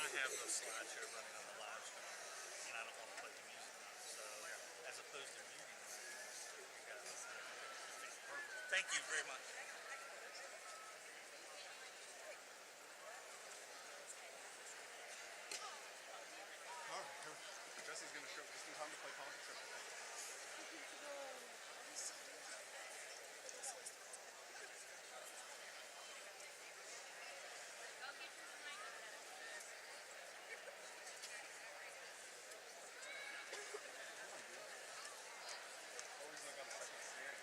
have the slideshow running on the live stream, and I don't want to put the music on. So, as opposed to muting it, you guys, perfect. Thank you very much. Oh, Jesse's gonna show just in time to play politics. Always look on the second stand.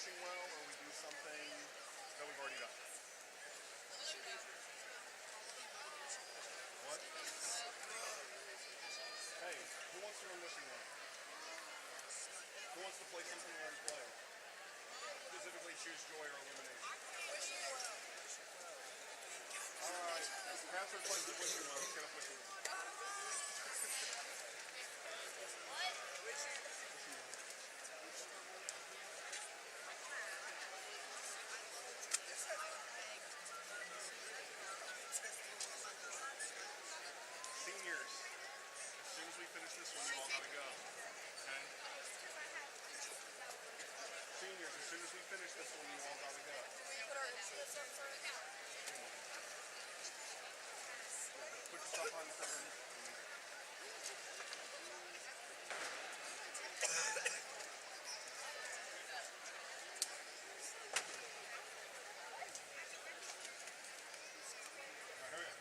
wishing well or we do something that we've already done? What? Hey, who wants to run wishing well? Who wants to play something we already played? Specifically choose joy or illumination. Alright, Catherine plays the wishing well. Let's get a wishing well. Seniors, as soon as we finish this one, you all gotta go. Okay? Seniors, as soon as we finish this one, you all gotta go. Put your stuff on the front. Hurry up.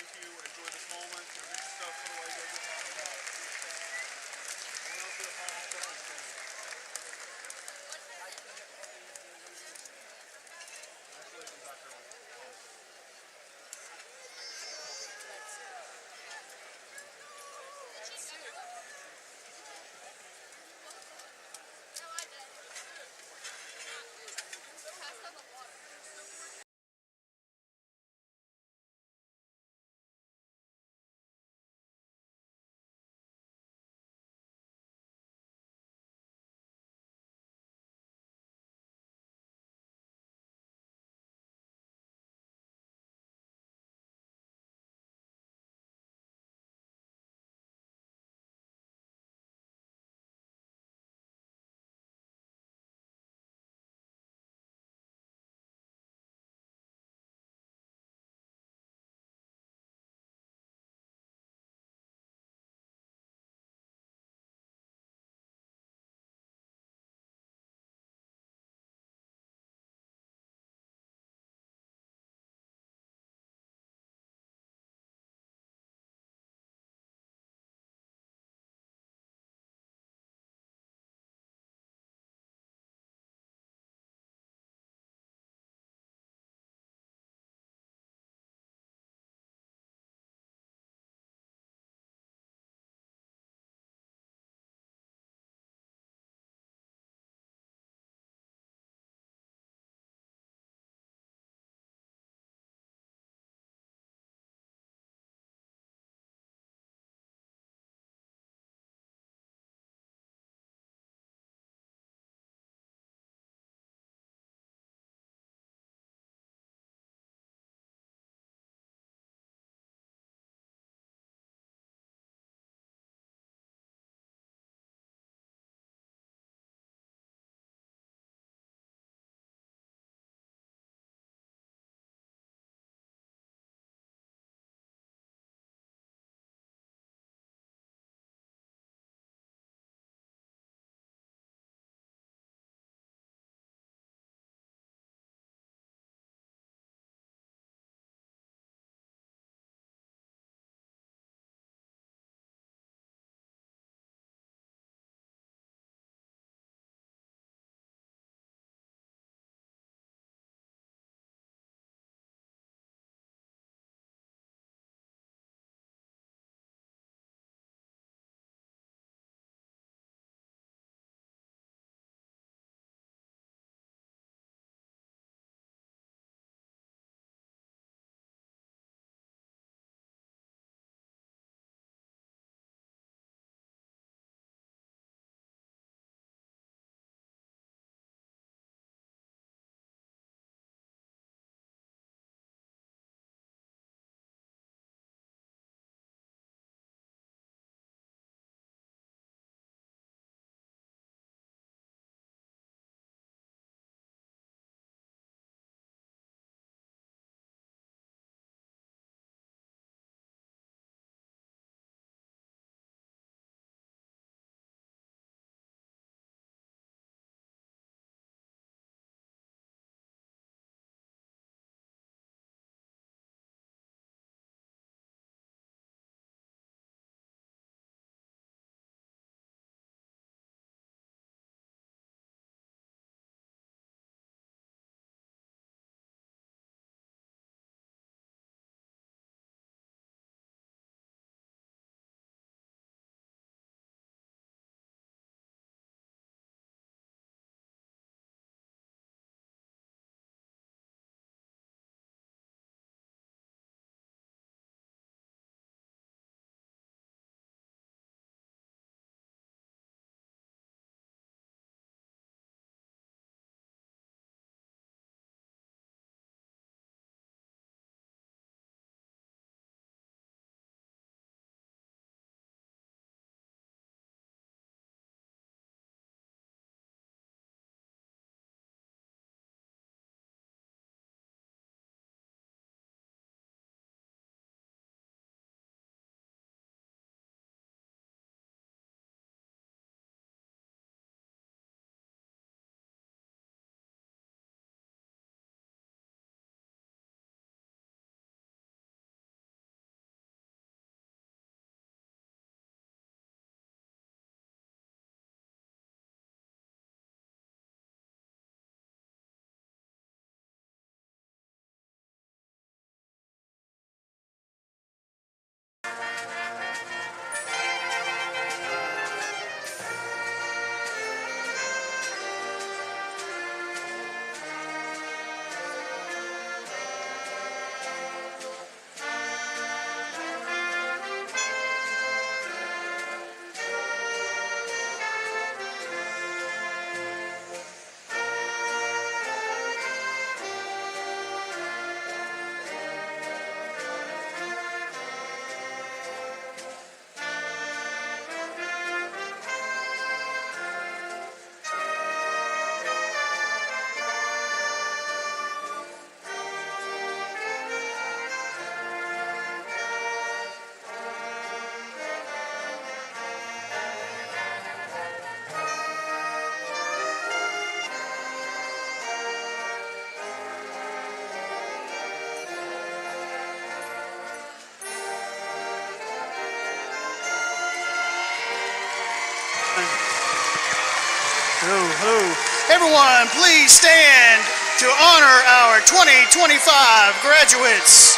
thank you. Enjoy this moment. Get your stuff put away. Go get signed up. What else did Apostle say? Congratulations, Dr. Everyone, please stand to honor our 2025 graduates.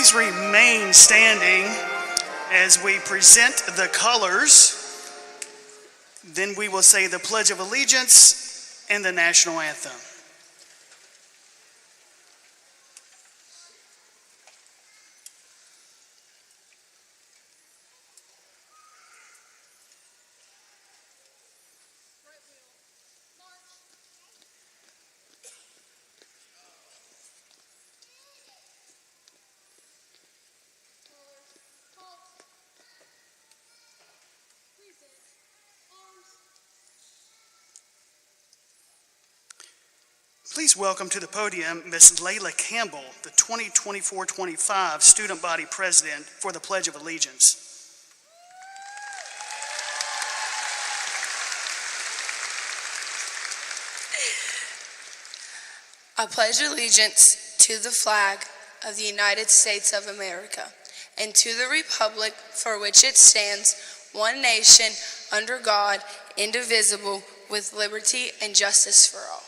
Please remain standing as we present the colors. Then we will say the Pledge of Allegiance and the National Anthem. Please welcome to the podium Ms. Layla Campbell, the 2024-25 Student Body President, for the Pledge of Allegiance. I pledge allegiance to the flag of the United States of America, and to the republic for which it stands, one nation, under God, indivisible, with liberty and justice for all.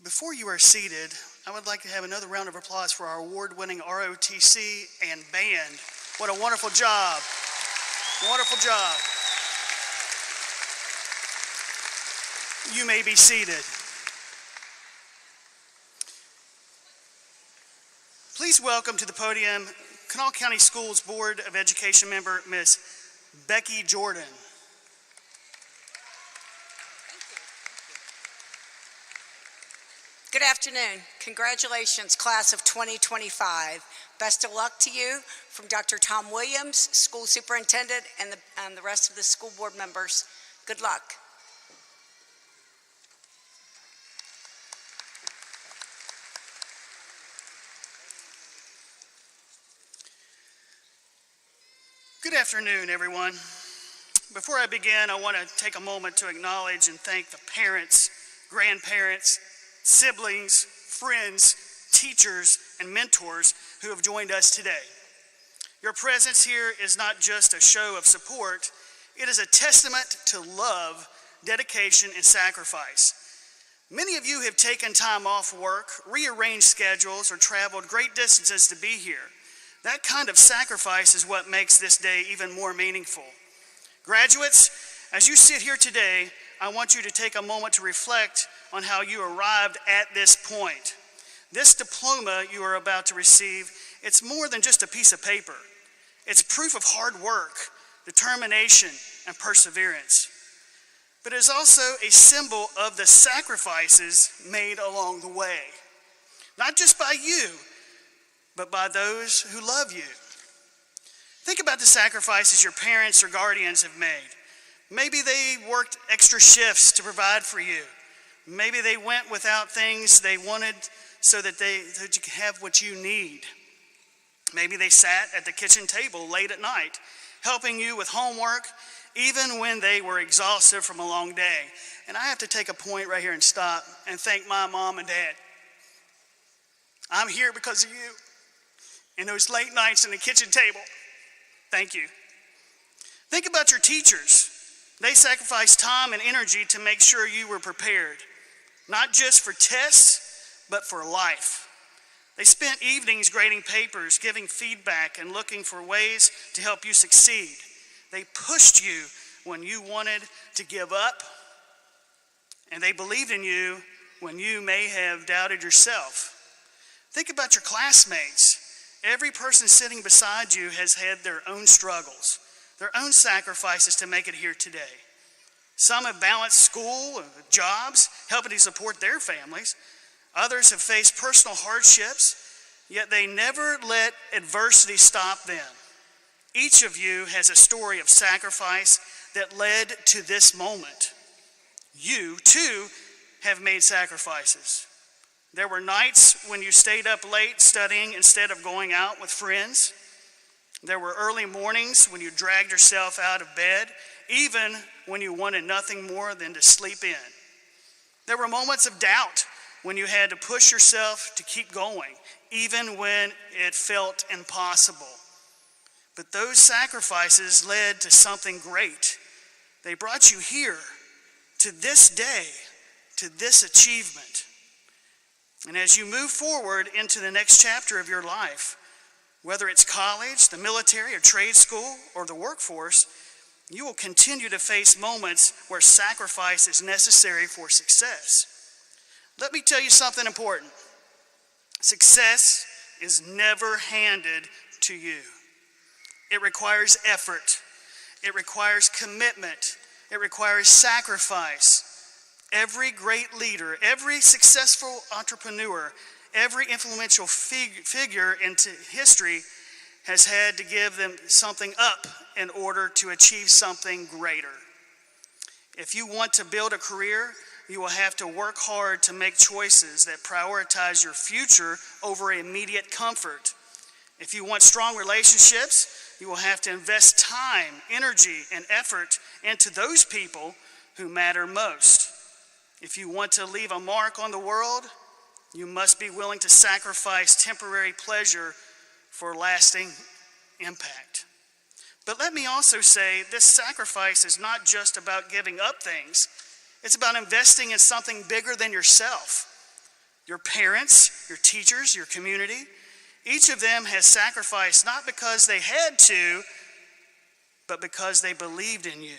Before you are seated, I would like to have another round of applause for our award-winning ROTC and band. What a wonderful job. Wonderful job. You may be seated. Please welcome to the podium Kanawha County Schools Board of Education member, Ms. Becky Jordan. Good afternoon. Congratulations, class of 2025. Best of luck to you from Dr. Tom Williams, school superintendent, and the rest of the school board members. Good luck. Good afternoon, everyone. Before I begin, I want to take a moment to acknowledge and thank the parents, grandparents, siblings, friends, teachers, and mentors who have joined us today. Your presence here is not just a show of support, it is a testament to love, dedication, and sacrifice. Many of you have taken time off work, rearranged schedules, or traveled great distances to be here. That kind of sacrifice is what makes this day even more meaningful. Graduates, as you sit here today, I want you to take a moment to reflect on how you arrived at this point. This diploma you are about to receive, it's more than just a piece of paper. It's proof of hard work, determination, and perseverance. But it is also a symbol of the sacrifices made along the way. Not just by you, but by those who love you. Think about the sacrifices your parents or guardians have made. Maybe they worked extra shifts to provide for you. Maybe they went without things they wanted so that you can have what you need. Maybe they sat at the kitchen table late at night, helping you with homework, even when they were exhausted from a long day. And I have to take a point right here and stop and thank my mom and dad. I'm here because of you and those late nights in the kitchen table. Thank you. Think about your teachers. They sacrificed time and energy to make sure you were prepared, not just for tests, but for life. They spent evenings grading papers, giving feedback, and looking for ways to help you succeed. They pushed you when you wanted to give up, and they believed in you when you may have doubted yourself. Think about your classmates. Every person sitting beside you has had their own struggles, their own sacrifices to make it here today. Some have balanced school, jobs, helping to support their families. Others have faced personal hardships, yet they never let adversity stop them. Each of you has a story of sacrifice that led to this moment. You, too, have made sacrifices. There were nights when you stayed up late studying instead of going out with friends. There were early mornings when you dragged yourself out of bed, even when you wanted nothing more than to sleep in. There were moments of doubt when you had to push yourself to keep going, even when it felt impossible. But those sacrifices led to something great. They brought you here, to this day, to this achievement. And as you move forward into the next chapter of your life, whether it's college, the military, or trade school, or the workforce, you will continue to face moments where sacrifice is necessary for success. Let me tell you something important. Success is never handed to you. It requires effort. It requires commitment. It requires sacrifice. Every great leader, every successful entrepreneur, every influential figure into history has had to give them something up in order to achieve something greater. If you want to build a career, you will have to work hard to make choices that prioritize your future over immediate comfort. If you want strong relationships, you will have to invest time, energy, and effort into those people who matter most. If you want to leave a mark on the world, you must be willing to sacrifice temporary pleasure for lasting impact. But let me also say, this sacrifice is not just about giving up things. It's about investing in something bigger than yourself. Your parents, your teachers, your community, each of them has sacrificed not because they had to, but because they believed in you.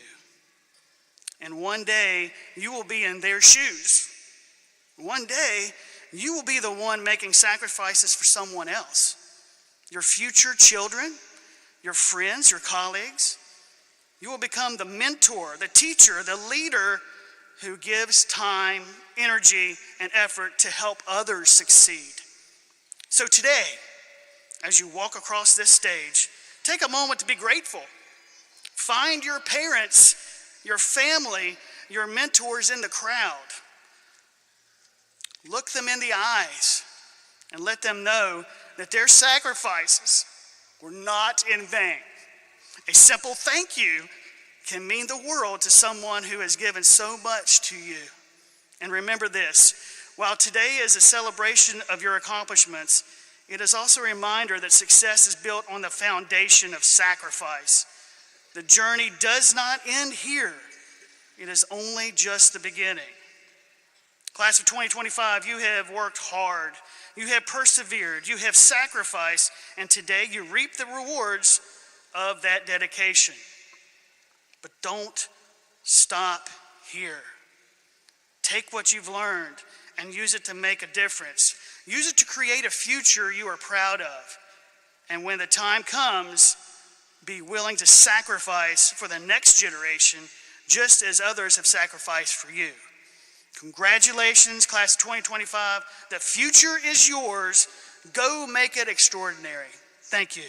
And one day, you will be in their shoes. One day, you will be the one making sacrifices for someone else. Your future children, your friends, your colleagues. You will become the mentor, the teacher, the leader who gives time, energy, and effort to help others succeed. So today, as you walk across this stage, take a moment to be grateful. Find your parents, your family, your mentors in the crowd. Look them in the eyes and let them know that their sacrifices were not in vain. A simple thank you can mean the world to someone who has given so much to you. And remember this, while today is a celebration of your accomplishments, it is also a reminder that success is built on the foundation of sacrifice. The journey does not end here. It is only just the beginning. Class of 2025, you have worked hard. You have persevered. You have sacrificed. And today you reap the rewards of that dedication. But don't stop here. Take what you've learned and use it to make a difference. Use it to create a future you are proud of. And when the time comes, be willing to sacrifice for the next generation, just as others have sacrificed for you. Congratulations, class of 2025. The future is yours. Go make it extraordinary. Thank you.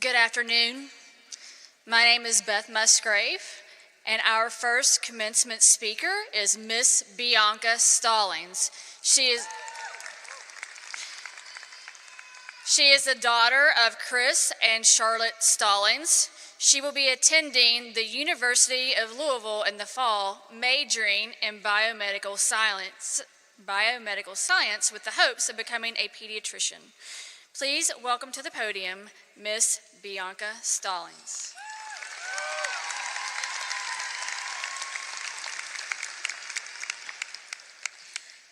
Good afternoon. My name is Beth Musgrave, and our first commencement speaker is Miss Bianca Stallings. She is the daughter of Chris and Charlotte Stallings. She will be attending the University of Louisville in the fall, majoring in biomedical science with the hopes of becoming a pediatrician. Please welcome to the podium, Miss Bianca Stallings.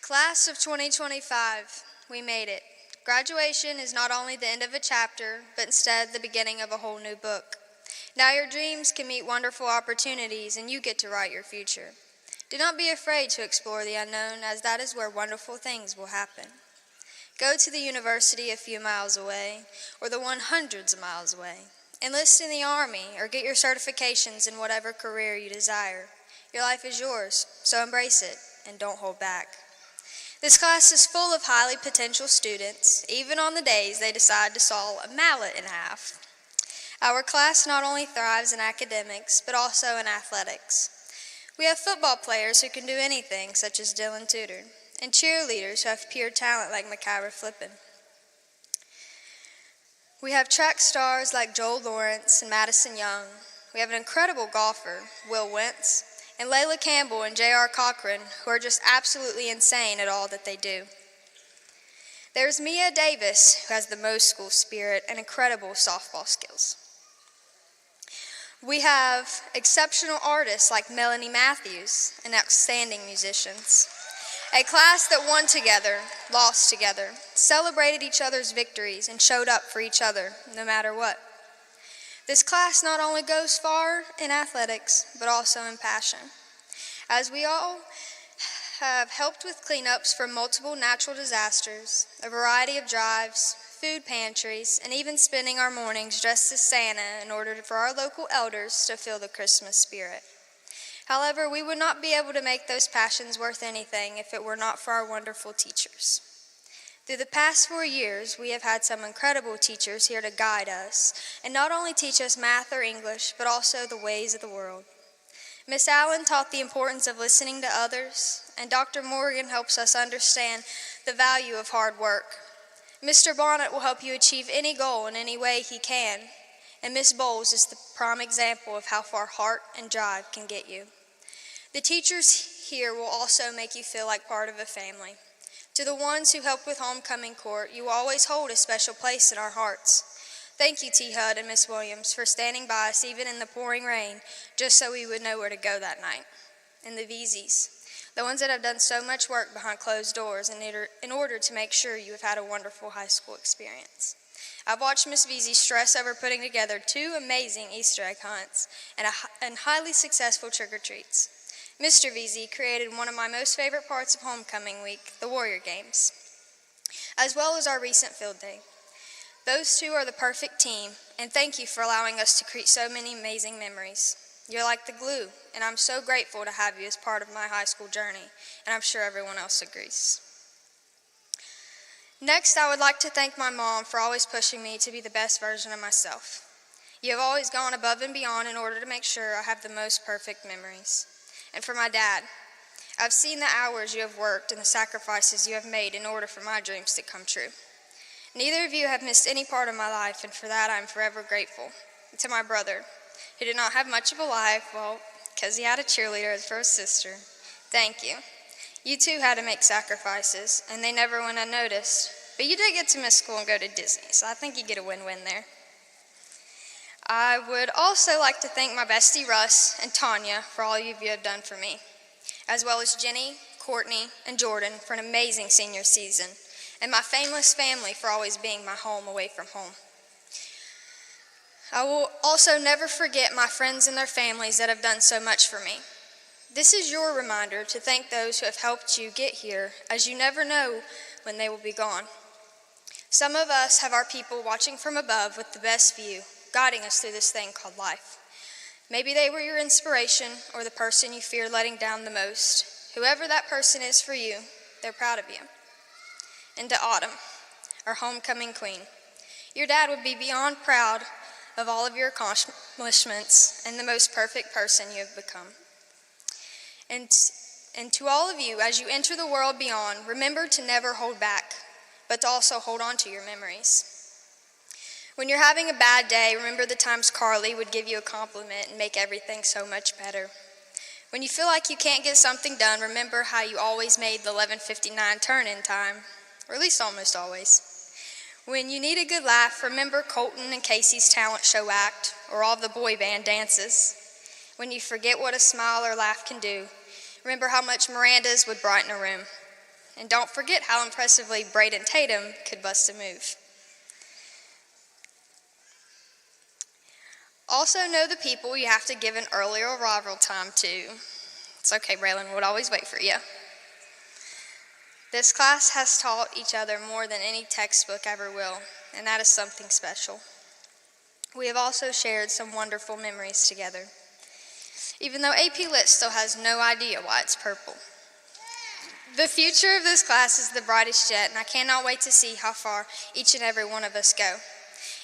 Class of 2025, we made it. Graduation is not only the end of a chapter, but instead the beginning of a whole new book. Now your dreams can meet wonderful opportunities and you get to write your future. Do not be afraid to explore the unknown, as that is where wonderful things will happen. Go to the university a few miles away, or the one hundreds of miles away. Enlist in the Army, or get your certifications in whatever career you desire. Your life is yours, so embrace it, and don't hold back. This class is full of highly potential students, even on the days they decide to saw a mallet in half. Our class not only thrives in academics, but also in athletics. We have football players who can do anything, such as Dylan Tudor, and cheerleaders who have pure talent like Makyra Flippin. We have track stars like Joel Lawrence and Madison Young. We have an incredible golfer, Will Wentz, and Layla Campbell and J.R. Cochran, who are just absolutely insane at all that they do. There's Mia Davis, who has the most school spirit and incredible softball skills. We have exceptional artists like Melanie Matthews and outstanding musicians. A class that won together, lost together, celebrated each other's victories, and showed up for each other no matter what. This class not only goes far in athletics, but also in passion. As we all have helped with cleanups from multiple natural disasters, a variety of drives, food pantries, and even spending our mornings dressed as Santa in order for our local elders to feel the Christmas spirit. However, we would not be able to make those passions worth anything if it were not for our wonderful teachers. Through the past 4 years, we have had some incredible teachers here to guide us, and not only teach us math or English, but also the ways of the world. Miss Allen taught the importance of listening to others, and Dr. Morgan helps us understand the value of hard work. Mr. Bonnet will help you achieve any goal in any way he can, and Miss Bowles is the prime example of how far heart and drive can get you. The teachers here will also make you feel like part of a family. To the ones who helped with homecoming court, you will always hold a special place in our hearts. Thank you, T. Hudd and Miss Williams, for standing by us even in the pouring rain, just so we would know where to go that night. And the Veezies, the ones that have done so much work behind closed doors in order to make sure you have had a wonderful high school experience. I've watched Miss Veezy stress over putting together 2 amazing Easter egg hunts and highly successful trick-or-treats. Mr. Veezy created one of my most favorite parts of homecoming week, the Warrior Games, as well as our recent field day. Those 2 are the perfect team, and thank you for allowing us to create so many amazing memories. You're like the glue, and I'm so grateful to have you as part of my high school journey, and I'm sure everyone else agrees. Next, I would like to thank my mom for always pushing me to be the best version of myself. You have always gone above and beyond in order to make sure I have the most perfect memories. And for my dad, I've seen the hours you have worked and the sacrifices you have made in order for my dreams to come true. Neither of you have missed any part of my life, and for that I am forever grateful. And to my brother, who did not have much of a life, well, because he had a cheerleader for his sister, thank you. You too had to make sacrifices, and they never went unnoticed. But you did get to miss school and go to Disney, so I think you get a win-win there. I would also like to thank my bestie Russ and Tanya for all you have done for me, as well as Jenny, Courtney, and Jordan for an amazing senior season, and my famous family for always being my home away from home. I will also never forget my friends and their families that have done so much for me. This is your reminder to thank those who have helped you get here, as you never know when they will be gone. Some of us have our people watching from above with the best view, guiding us through this thing called life. Maybe they were your inspiration or the person you fear letting down the most. Whoever that person is for you, they're proud of you. And to Autumn, our homecoming queen, your dad would be beyond proud of all of your accomplishments and the most perfect person you have become. And to all of you, as you enter the world beyond, remember to never hold back, but to also hold on to your memories. When you're having a bad day, remember the times Carly would give you a compliment and make everything so much better. When you feel like you can't get something done, remember how you always made the 11:59 turn-in time, or at least almost always. When you need a good laugh, remember Colton and Casey's talent show act, or all of the boy band dances. When you forget what a smile or laugh can do, remember how much Miranda's would brighten a room. And don't forget how impressively Braden Tatum could bust a move. Also know the people you have to give an earlier arrival time to. It's okay, Braylon, we'll always wait for you. This class has taught each other more than any textbook ever will, and that is something special. We have also shared some wonderful memories together, even though AP Lit still has no idea why it's purple. The future of this class is the brightest yet, and I cannot wait to see how far each and every one of us go.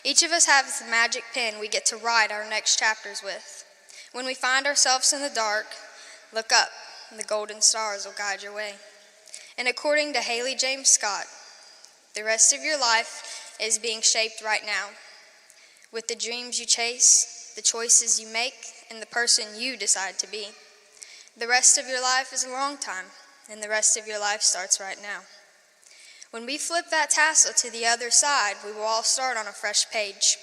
Each of us has the magic pen we get to write our next chapters with. When we find ourselves in the dark, look up, and the golden stars will guide your way. And according to Haley James Scott, the rest of your life is being shaped right now, with the dreams you chase, the choices you make, and the person you decide to be. The rest of your life is a long time, and the rest of your life starts right now. When we flip that tassel to the other side, we will all start on a fresh page.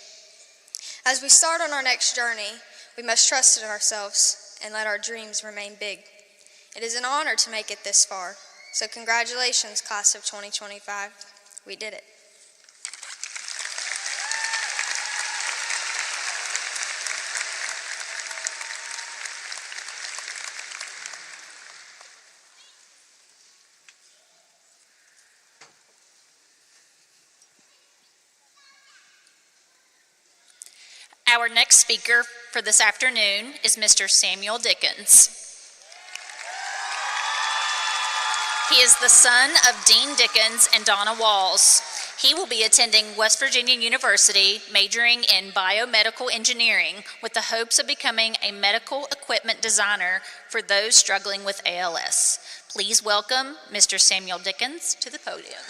As we start on our next journey, We must trust in ourselves and let our dreams remain big. It is an honor to make it this far. So congratulations, class of 2025. We did it. Our next speaker for this afternoon is Mr. Samuel Dickens. He is the son of Dean Dickens and Donna Walls. He will be attending West Virginia University, majoring in biomedical engineering with the hopes of becoming a medical equipment designer for those struggling with ALS. Please welcome Mr. Samuel Dickens to the podium.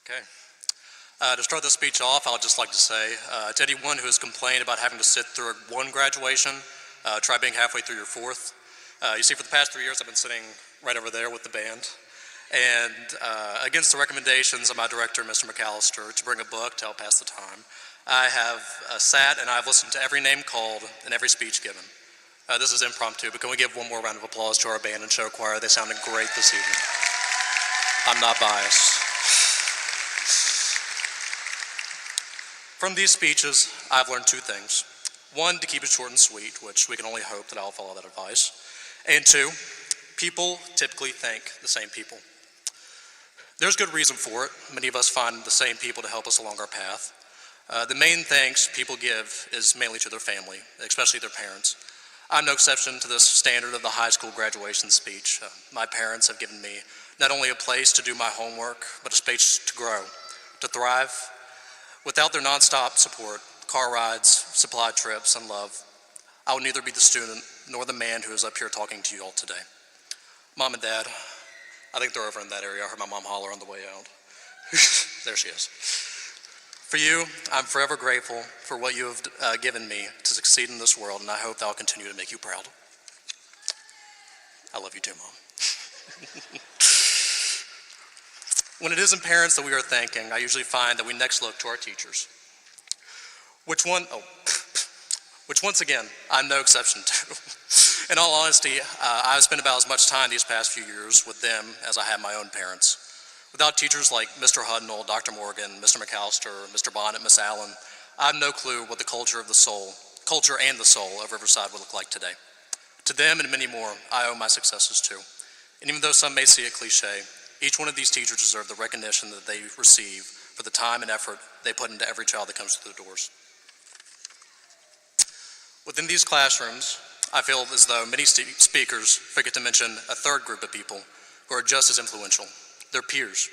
Okay. To start this speech off, I would just like to say to anyone who has complained about having to sit through one graduation, try being halfway through your fourth. You see, for the past 3 years, I've been sitting right over there with the band. And against the recommendations of my director, Mr. McAllister, to bring a book to help pass the time, I have sat and I've listened to every name called and every speech given. This is impromptu, but can we give one more round of applause to our band and show choir? They sounded great this evening. I'm not biased. From these speeches, I've learned two things. One, to keep it short and sweet, which we can only hope that I'll follow that advice. And two, people typically think the same people. There's good reason for it. Many of us find the same people to help us along our path. The main thanks people give is mainly to their family, especially their parents. I'm no exception to this standard of the high school graduation speech. My parents have given me not only a place to do my homework, but a space to grow, to thrive. Without their nonstop support, car rides, supply trips, and love, I would neither be the student nor the man who is up here talking to you all today. Mom and Dad, I think they're over in that area. I heard my mom holler on the way out. There she is. For you, I'm forever grateful for what you have given me to succeed in this world, and I hope that I'll continue to make you proud. I love you too, Mom. When it isn't parents that we are thanking, I usually find that we next look to our teachers. Which once again, I'm no exception to. In all honesty, I've spent about as much time these past few years with them as I have my own parents. Without teachers like Mr. Hudnall, Dr. Morgan, Mr. McAllister, Mr. Bonnet, Miss Allen, I have no clue what the culture and the soul of Riverside would look like today. To them and many more, I owe my successes too. And even though some may see it cliche, each one of these teachers deserve the recognition that they receive for the time and effort they put into every child that comes through the doors. Within these classrooms, I feel as though many speakers forget to mention a third group of people who are just as influential, their peers.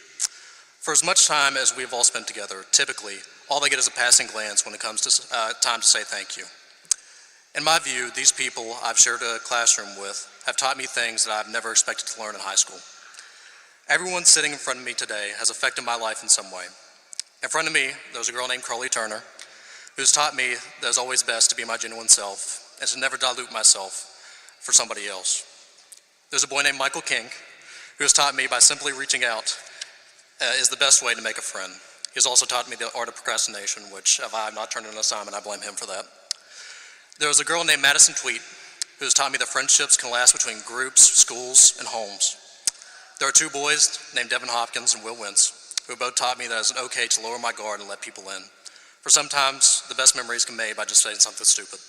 For as much time as we've all spent together, typically, all they get is a passing glance when it comes to time to say thank you. In my view, these people I've shared a classroom with have taught me things that I've never expected to learn in high school. Everyone sitting in front of me today has affected my life in some way. In front of me, there's a girl named Carly Turner, who's taught me that it's always best to be my genuine self and to never dilute myself for somebody else. There's a boy named Michael King, who has taught me by simply reaching out is the best way to make a friend. He's also taught me the art of procrastination, which if I have not turned in an assignment, I blame him for that. There's a girl named Madison Tweet, who has taught me that friendships can last between groups, schools, and homes. There are two boys named Devin Hopkins and Will Wentz, who both taught me that it's okay to lower my guard and let people in. For sometimes, the best memories can be made by just saying something stupid.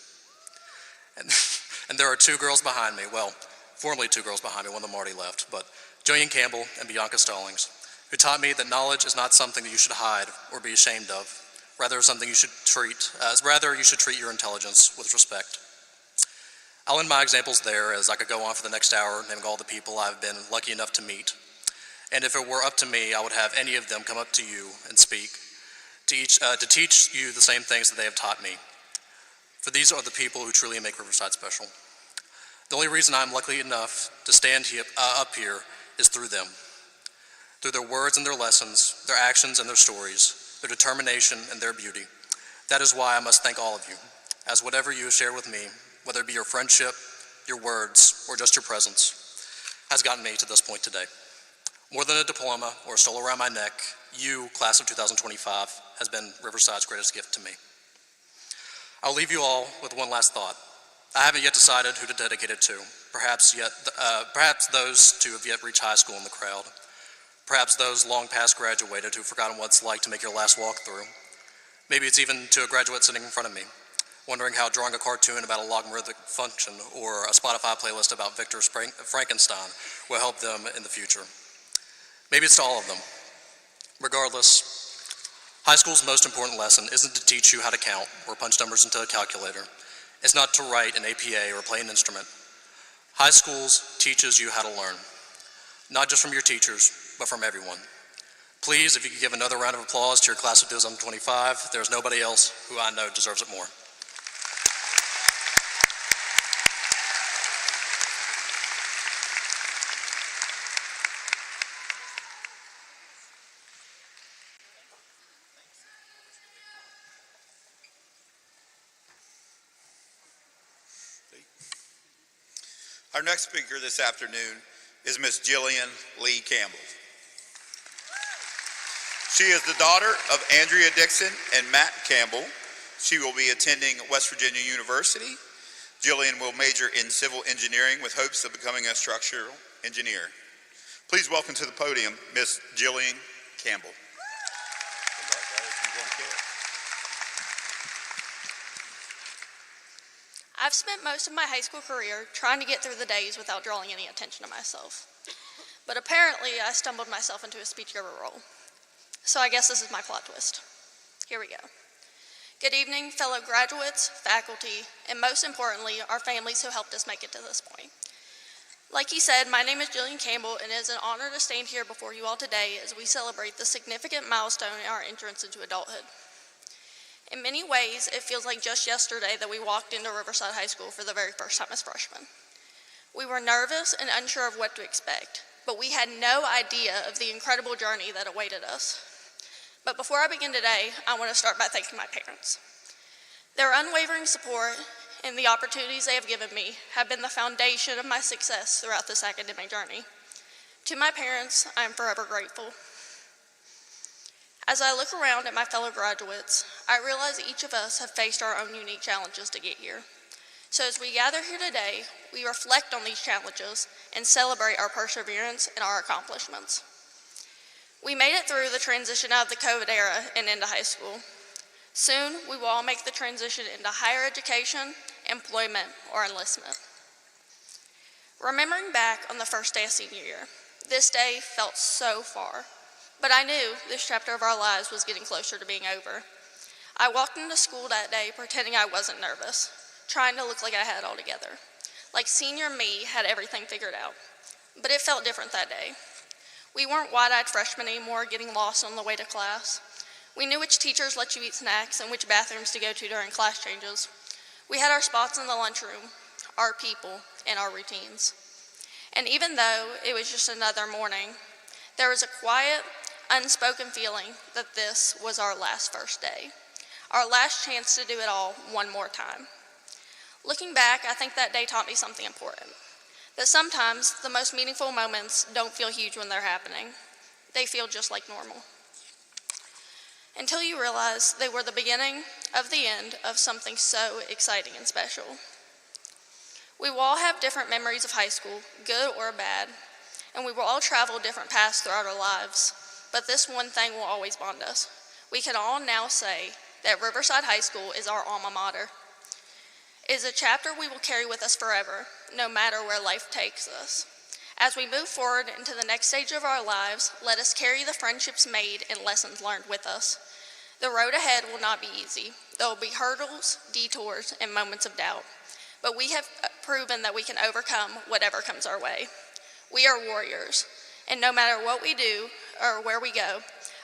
And there are two girls behind me, well, formerly two girls behind me, one of them already left, but Jillian Campbell and Bianca Stallings, who taught me that knowledge is not something that you should hide or be ashamed of. Rather, something you should treat your intelligence with respect. I'll end my examples there, as I could go on for the next hour naming all the people I've been lucky enough to meet. And if it were up to me, I would have any of them come up to you and speak, to teach you the same things that they have taught me. For these are the people who truly make Riverside special. The only reason I'm lucky enough to stand up here is through them. Through their words and their lessons, their actions and their stories, their determination and their beauty. That is why I must thank all of you, as whatever you have shared with me, whether it be your friendship, your words, or just your presence, has gotten me to this point today. More than a diploma or a stole around my neck, you, class of 2025, has been Riverside's greatest gift to me. I'll leave you all with one last thought. I haven't yet decided who to dedicate it to. Perhaps those who have yet reached high school in the crowd. Perhaps those long past graduated who've forgotten what it's like to make your last walkthrough. Maybe it's even to a graduate sitting in front of me, wondering how drawing a cartoon about a logarithmic function or a Spotify playlist about Victor Frankenstein will help them in the future. Maybe it's to all of them. Regardless, high school's most important lesson isn't to teach you how to count or punch numbers into a calculator. It's not to write an APA or play an instrument. High schools teaches you how to learn, not just from your teachers, but from everyone. Please, if you could give another round of applause to your class of 2025, there's nobody else who I know deserves it more. Our next speaker this afternoon is Miss Jillian Lee Campbell. She is the daughter of Andrea Dixon and Matt Campbell. She will be attending West Virginia University. Jillian will major in civil engineering with hopes of becoming a structural engineer. Please welcome to the podium Miss Jillian Campbell. I've spent most of my high school career trying to get through the days without drawing any attention to myself. But apparently, I stumbled myself into a speech giver role. So I guess this is my plot twist. Here we go. Good evening, fellow graduates, faculty, and most importantly, our families who helped us make it to this point. Like he said, my name is Jillian Campbell, and it is an honor to stand here before you all today as we celebrate the significant milestone in our entrance into adulthood. In many ways, it feels like just yesterday that we walked into Riverside High School for the very first time as freshmen. We were nervous and unsure of what to expect, but we had no idea of the incredible journey that awaited us. But before I begin today, I want to start by thanking my parents. Their unwavering support and the opportunities they have given me have been the foundation of my success throughout this academic journey. To my parents, I am forever grateful. As I look around at my fellow graduates, I realize each of us have faced our own unique challenges to get here. So as we gather here today, we reflect on these challenges and celebrate our perseverance and our accomplishments. We made it through the transition out of the COVID era and into high school. Soon, we will all make the transition into higher education, employment, or enlistment. Remembering back on the first day of senior year, this day felt so far. But I knew this chapter of our lives was getting closer to being over. I walked into school that day pretending I wasn't nervous, trying to look like I had it all together, like senior me had everything figured out. But it felt different that day. We weren't wide-eyed freshmen anymore, getting lost on the way to class. We knew which teachers let you eat snacks and which bathrooms to go to during class changes. We had our spots in the lunchroom, our people, and our routines. And even though it was just another morning, there was a quiet, unspoken feeling that this was our last first day, our last chance to do it all one more time. Looking back, I think that day taught me something important, that sometimes the most meaningful moments don't feel huge when they're happening. They feel just like normal. Until you realize they were the beginning of the end of something so exciting and special. We will all have different memories of high school, good or bad, and we will all travel different paths throughout our lives. But this one thing will always bond us. We can all now say that Riverside High School is our alma mater. It is a chapter we will carry with us forever, no matter where life takes us. As we move forward into the next stage of our lives, let us carry the friendships made and lessons learned with us. The road ahead will not be easy. There will be hurdles, detours, and moments of doubt. But we have proven that we can overcome whatever comes our way. We are warriors. And no matter what we do or where we go,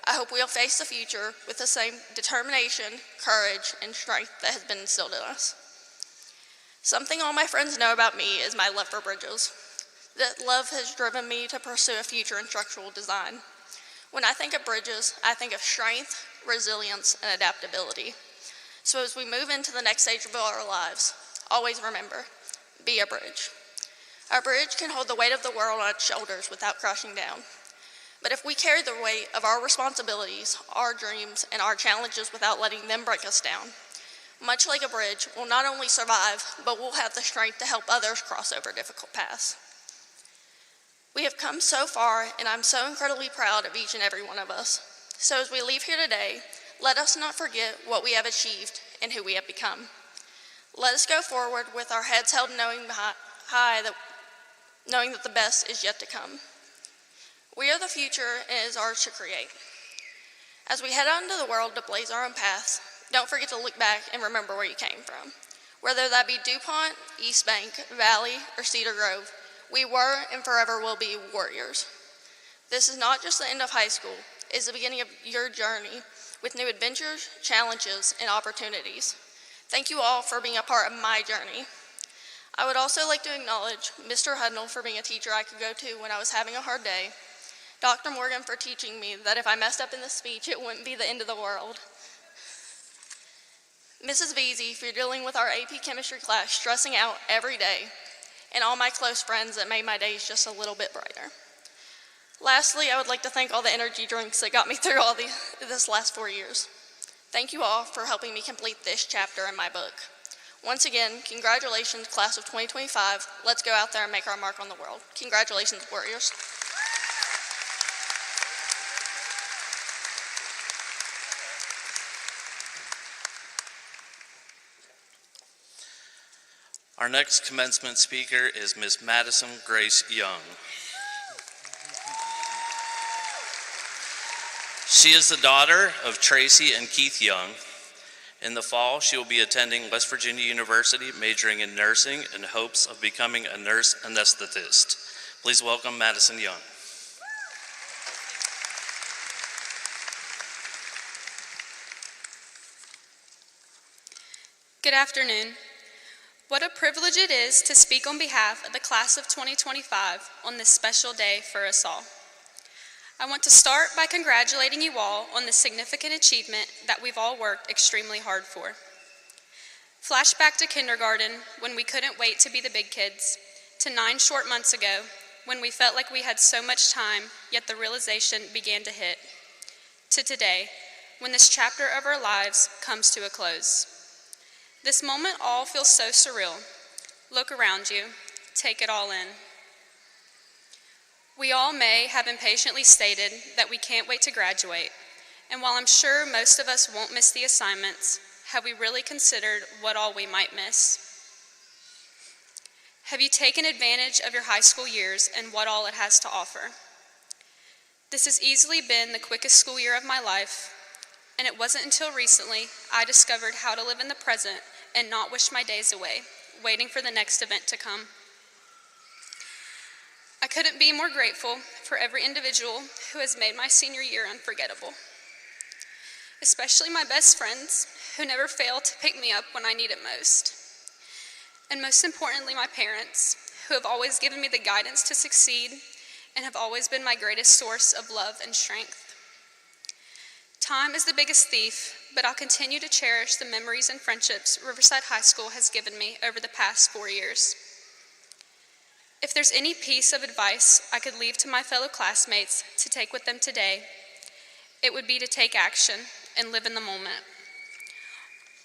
I hope we'll face the future with the same determination, courage, and strength that has been instilled in us. Something all my friends know about me is my love for bridges. That love has driven me to pursue a future in structural design. When I think of bridges, I think of strength, resilience, and adaptability. So as we move into the next stage of our lives, always remember, be a bridge. A bridge can hold the weight of the world on its shoulders without crashing down. But if we carry the weight of our responsibilities, our dreams, and our challenges without letting them break us down, much like a bridge, we'll not only survive, but we'll have the strength to help others cross over difficult paths. We have come so far, and I'm so incredibly proud of each and every one of us. So as we leave here today, let us not forget what we have achieved and who we have become. Let us go forward with our heads held, knowing that the best is yet to come. We are the future, and it is ours to create. As we head out into the world to blaze our own paths, don't forget to look back and remember where you came from. Whether that be DuPont, East Bank, Valley, or Cedar Grove, we were and forever will be warriors. This is not just the end of high school, it is the beginning of your journey with new adventures, challenges, and opportunities. Thank you all for being a part of my journey. I would also like to acknowledge Mr. Hudnall for being a teacher I could go to when I was having a hard day, Dr. Morgan for teaching me that if I messed up in the speech, it wouldn't be the end of the world, Mrs. Veazey for dealing with our AP chemistry class, stressing out every day, and all my close friends that made my days just a little bit brighter. Lastly, I would like to thank all the energy drinks that got me through all this last 4 years. Thank you all for helping me complete this chapter in my book. Once again, congratulations, class of 2025. Let's go out there and make our mark on the world. Congratulations, Warriors. Our next commencement speaker is Ms. Madison Grace Young. She is the daughter of Tracy and Keith Young. In the fall, she will be attending West Virginia University, majoring in nursing in hopes of becoming a nurse anesthetist. Please welcome Madison Young. Good afternoon. What a privilege it is to speak on behalf of the class of 2025 on this special day for us all. I want to start by congratulating you all on the significant achievement that we've all worked extremely hard for. Flashback to kindergarten, when we couldn't wait to be the big kids, to 9 short months ago, when we felt like we had so much time, yet the realization began to hit, to today, when this chapter of our lives comes to a close. This moment all feels so surreal. Look around you, take it all in. We all may have impatiently stated that we can't wait to graduate, and while I'm sure most of us won't miss the assignments, have we really considered what all we might miss? Have you taken advantage of your high school years and what all it has to offer? This has easily been the quickest school year of my life, and it wasn't until recently I discovered how to live in the present and not wish my days away, waiting for the next event to come. I couldn't be more grateful for every individual who has made my senior year unforgettable, especially my best friends who never fail to pick me up when I need it most, and most importantly, my parents who have always given me the guidance to succeed and have always been my greatest source of love and strength. Time is the biggest thief, but I'll continue to cherish the memories and friendships Riverside High School has given me over the past 4 years. If there's any piece of advice I could leave to my fellow classmates to take with them today, it would be to take action and live in the moment.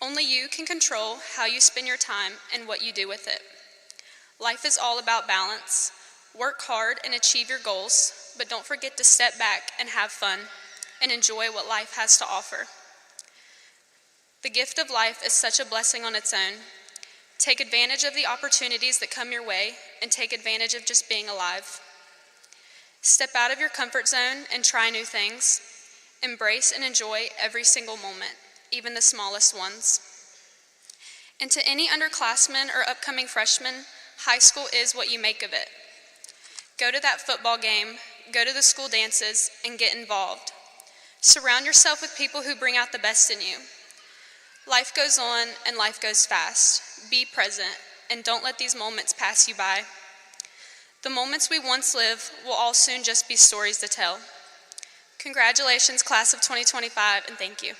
Only you can control how you spend your time and what you do with it. Life is all about balance. Work hard and achieve your goals, but don't forget to step back and have fun and enjoy what life has to offer. The gift of life is such a blessing on its own. Take advantage of the opportunities that come your way and take advantage of just being alive. Step out of your comfort zone and try new things. Embrace and enjoy every single moment, even the smallest ones. And to any underclassmen or upcoming freshmen, high school is what you make of it. Go to that football game, go to the school dances, and get involved. Surround yourself with people who bring out the best in you. Life goes on and life goes fast. Be present and don't let these moments pass you by. The moments we once lived will all soon just be stories to tell. Congratulations, class of 2025, and thank you.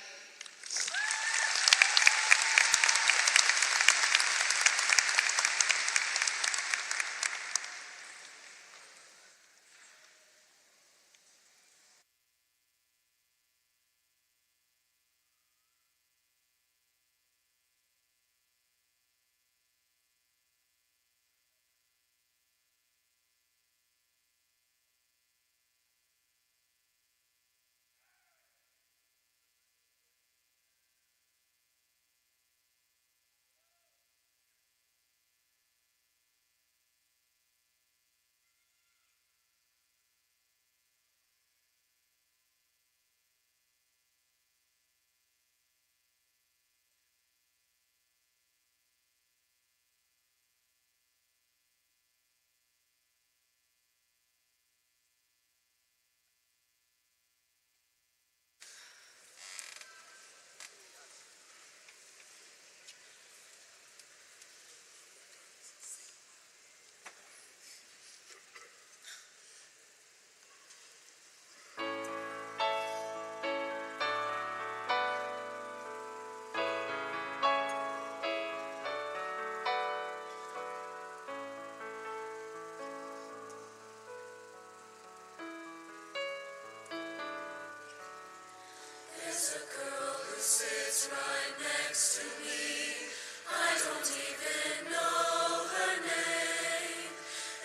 sits right next to me. I don't even know her name.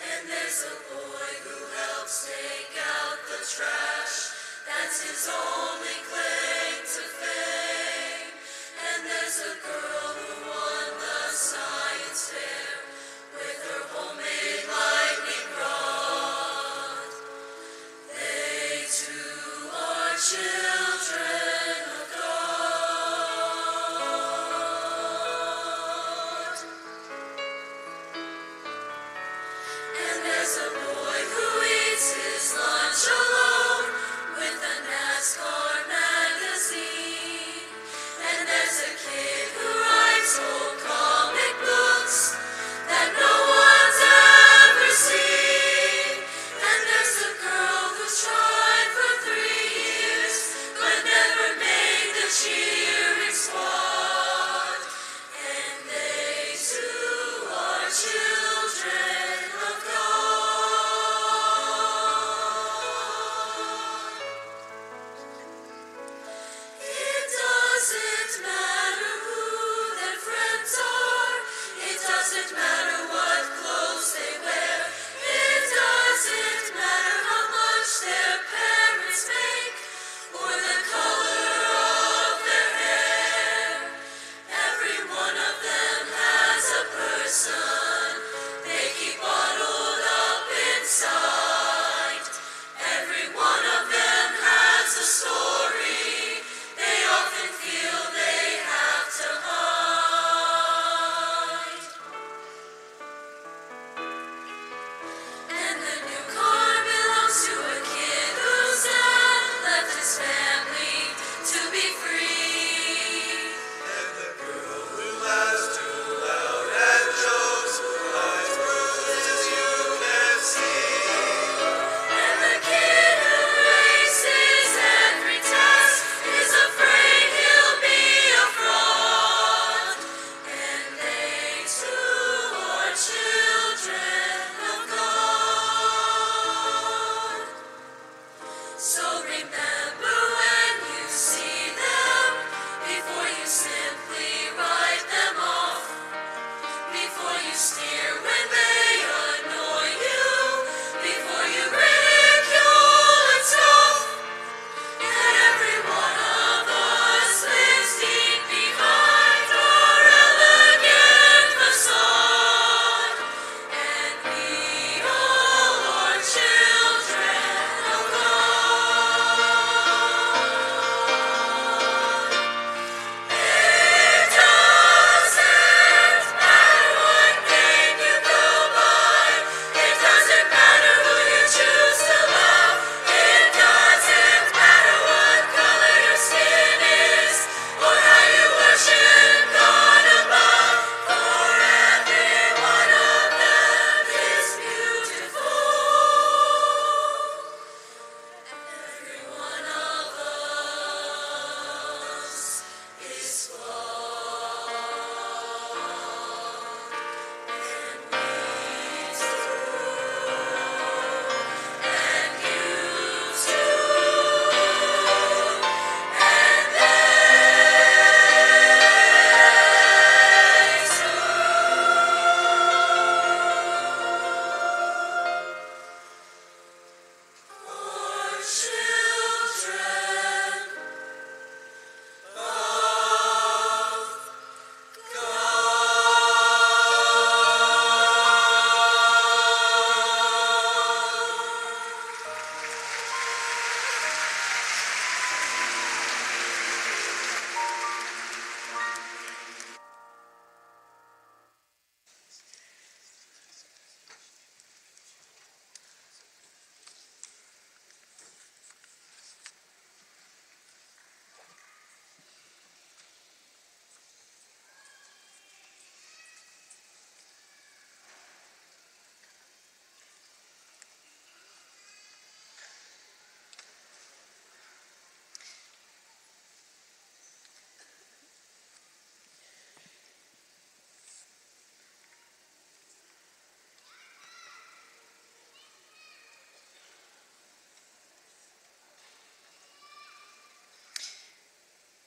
And there's a boy who helps take out the trash. That's his only claim to fame. And there's a girl who won the science fair with her homemade lightning rod. They too are children of God. And there's a boy who eats his lunch alone with a NASCAR magazine. And there's a kid who writes old comic books that no one's ever seen. And there's a girl who's tried for 3 years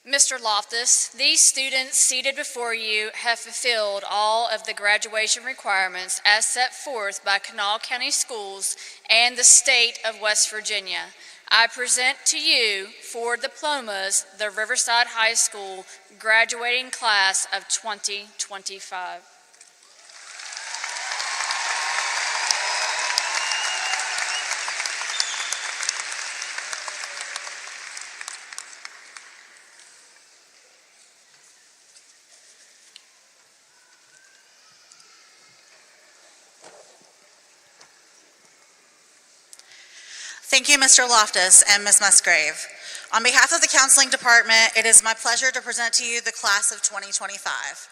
Mr. Loftus, these students seated before you have fulfilled all of the graduation requirements as set forth by Kanawha County Schools and the state of West Virginia. I present to you for diplomas the Riverside High School graduating class of 2025. Thank you, Mr. Loftus and Ms. Musgrave. On behalf of the Counseling Department, it is my pleasure to present to you the class of 2025.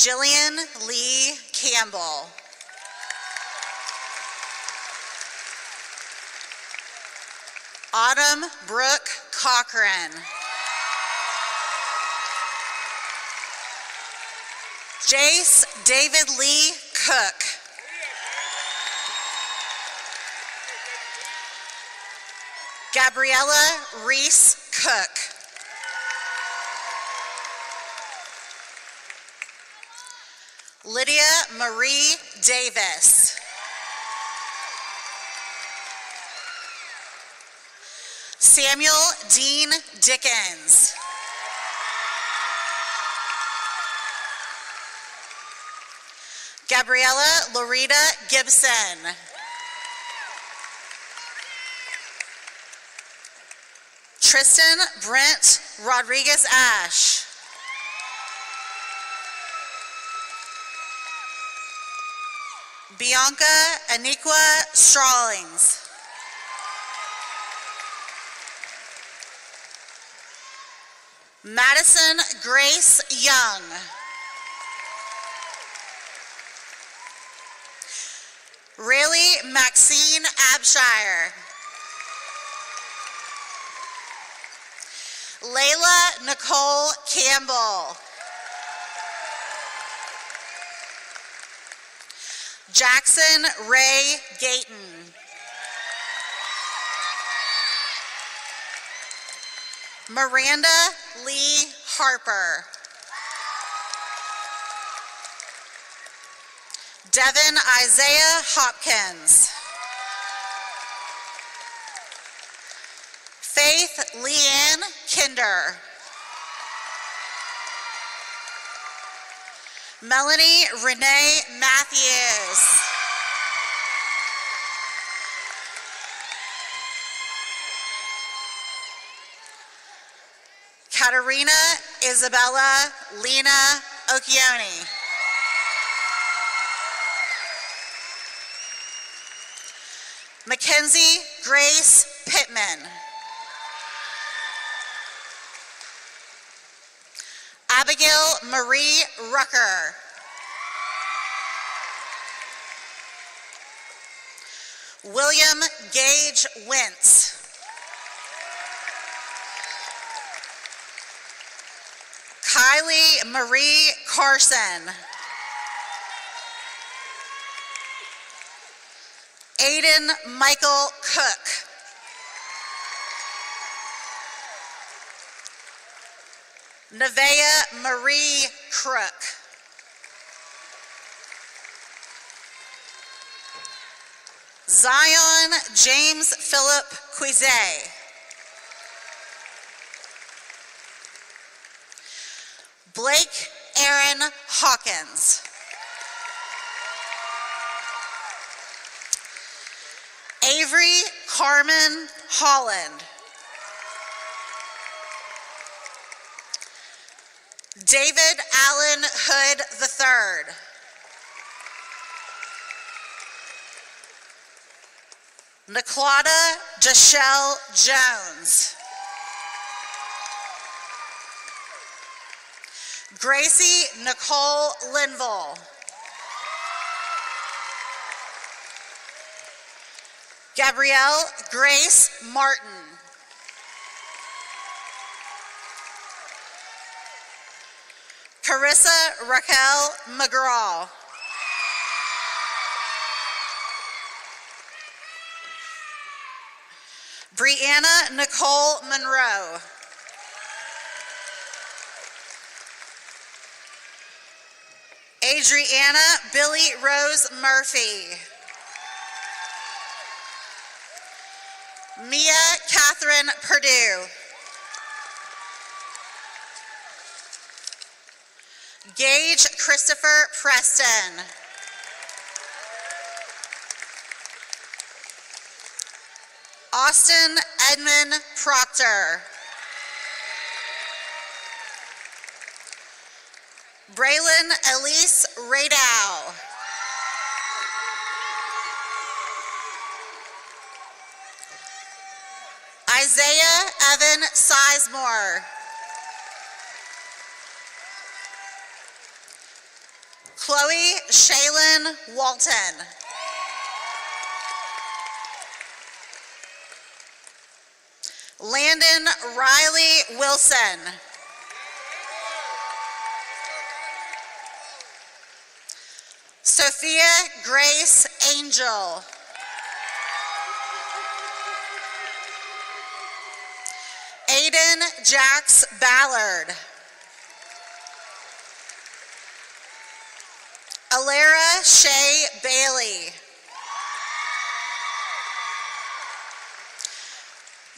Jillian Lee Campbell. Autumn Brooke Cochran. Jace David Lee Cook. Gabriella Reese Cook. Lydia Marie Davis. Samuel Dean Dickens. Gabriella Loretta Gibson. Tristan Brent Rodriguez Ash. Bianca Aniqua Strawlings. Madison Grace Young. Rayleigh Maxine Abshire. Layla Nicole Campbell. Jackson Ray Gayton. Miranda Lee Harper. Devin Isaiah Hopkins. Faith Leanne Kinder. Melanie Renee Matthews. Katerina Isabella Lena Occhioni. Mackenzie Grace Pittman. Abigail Marie Rucker. William Gage Wentz. Kylie Marie Carson. Aiden Michael Cook. Nevaeh Marie Crook. Zion James Philip Quizet. Blake Aaron Hawkins. Avery Carmen Holland. David Allen Hood III. Niclauda Jashelle Jones. Gracie Nicole Linville. Gabrielle Grace Martin. Carissa Raquel McGraw. Brianna Nicole Monroe. Adriana Billy Rose Murphy. Mia Catherine Purdue. Gage Christopher Preston. Austin Edmund Proctor. Braylon Elise Radow. Isaiah Evan Sizemore. Chloe Shaylin Walton. Landon Riley Wilson. Sophia Grace Angel. Aiden Jax Ballard. Alara Shay Bailey.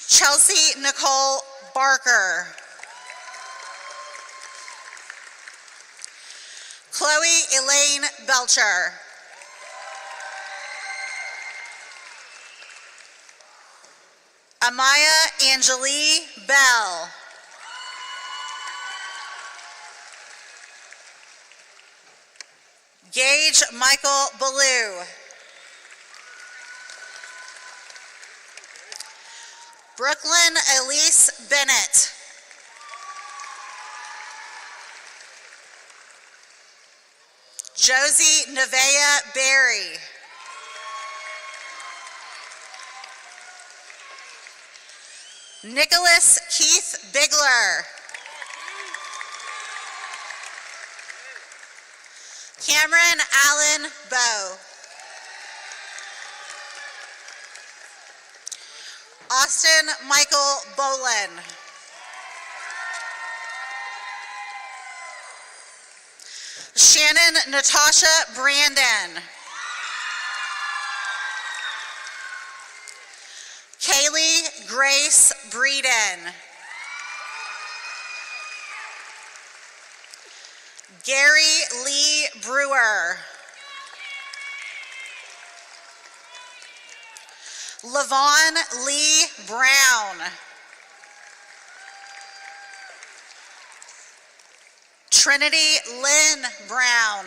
Chelsea Nicole Barker. Chloe Elaine Belcher. Amaya Angelie Bell. Gage Michael Ballou. Brooklyn Elise Bennett. Josie Nevea Berry. Nicholas Keith Bigler. Cameron Allen Bowe. Austin Michael Bolin. Shannon Natasha Brandon. Kaylee Grace Breeden. Gary Lee Brewer. Lavon Lee Brown. Trinity Lynn Brown.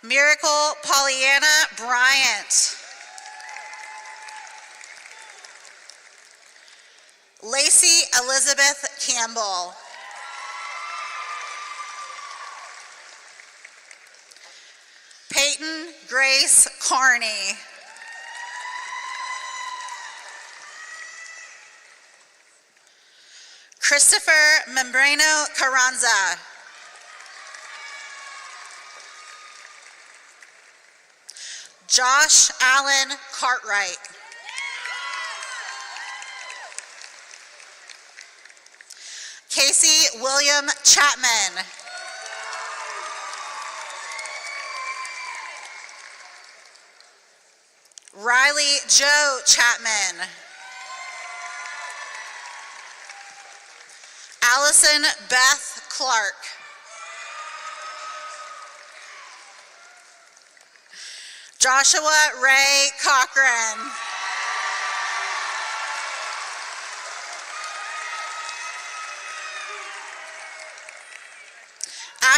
Miracle Pollyanna Bryant. Lacey Elizabeth Campbell. Peyton Grace Carney. Christopher Membrano Carranza. Josh Allen Cartwright. Casey William Chapman. Riley Joe Chapman. Allison Beth Clark. Joshua Ray Cochran.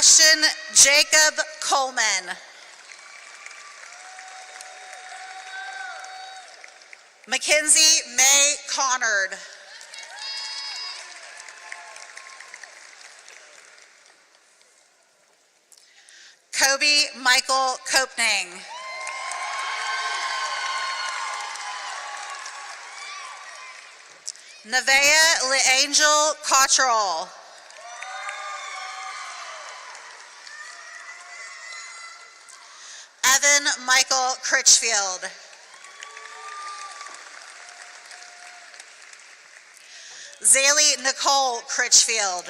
Ashton Jacob Coleman. Mackenzie May Connard. Kobe Michael Kopning. Nevaeh LeAngel Cottrell. Evan Michael Critchfield. Zaylee Nicole Critchfield.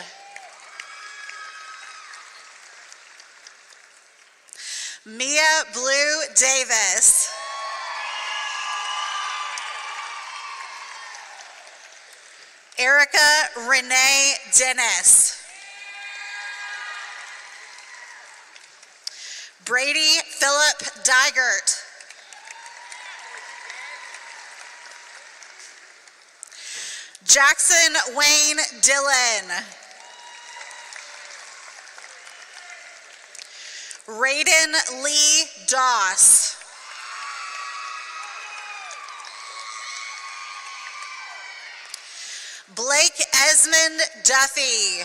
Mia Blue Davis. Erica Renee Dennis. Brady Philip Digert. Jackson Wayne Dillon. Raiden Lee Doss. Blake Esmond Duffy.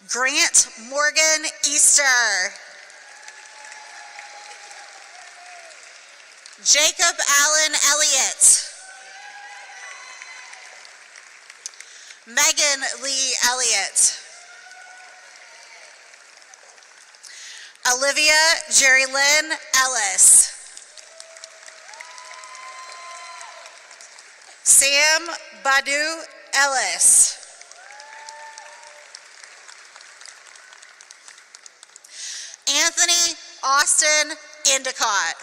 Grant Morgan Easter. Jacob Allen Elliott. Megan Lee Elliott. Olivia Jerry Lynn Ellis. Sam Badu Ellis. Anthony Austin Endicott.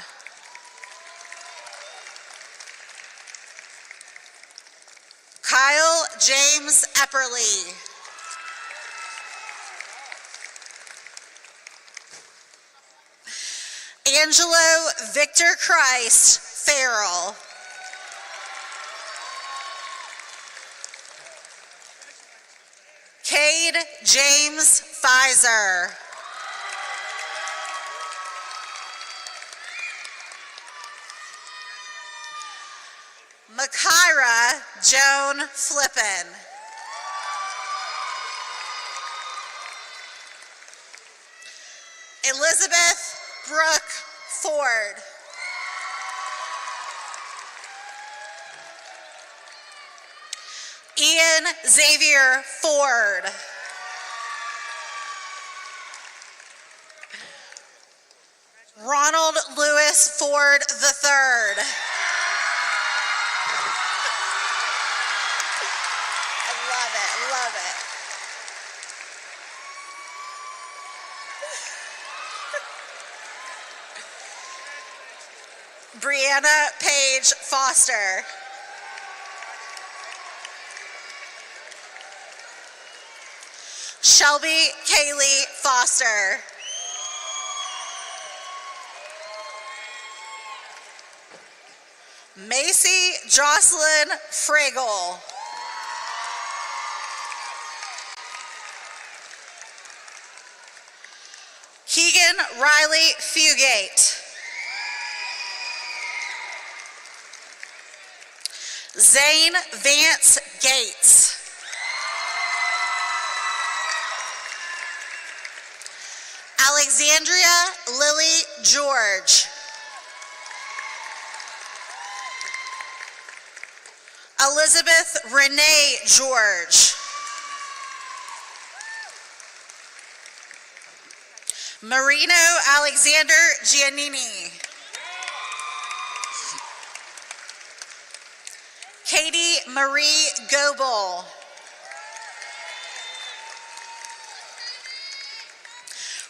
Kyle James Epperly. Angelo Victor Christ Farrell. Cade James Pfizer. Makira Joan Flippin. Elizabeth Brooke Ford. Ian Xavier Ford. Ronald Lewis Ford III. Love it. Brianna Page Foster. Shelby Kaylee Foster. Macy Jocelyn Fragel. Keegan Riley Fugate. Zane Vance Gates. Alexandria Lily George. Elizabeth Renee George. Marino Alexander Giannini. Katie Marie Goebel.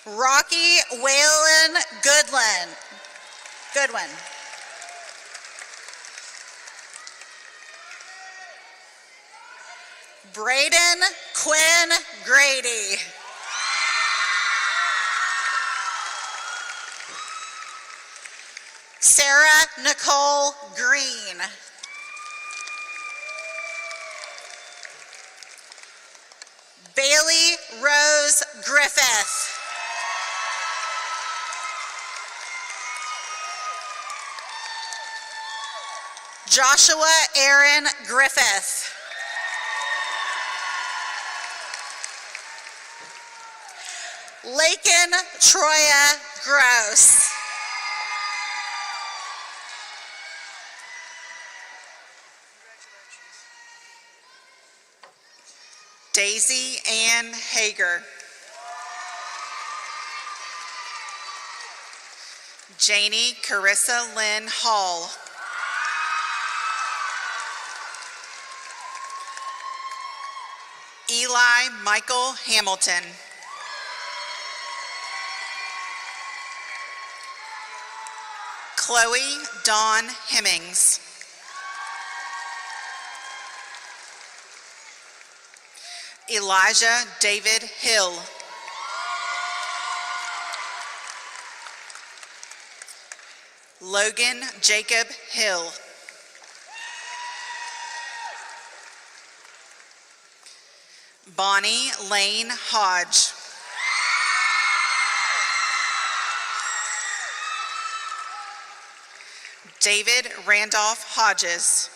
Rocky Waylon Goodwin. Braden Quinn Grady. Sarah Nicole Green. Griffith. Joshua Aaron Griffith. Lakin Troya Gross. Daisy Ann Hager. Janie Carissa Lynn Hall. Eli Michael Hamilton. Chloe Dawn Hemmings. Elijah David Hill. Logan Jacob Hill. Bonnie Lane Hodge. David Randolph Hodges.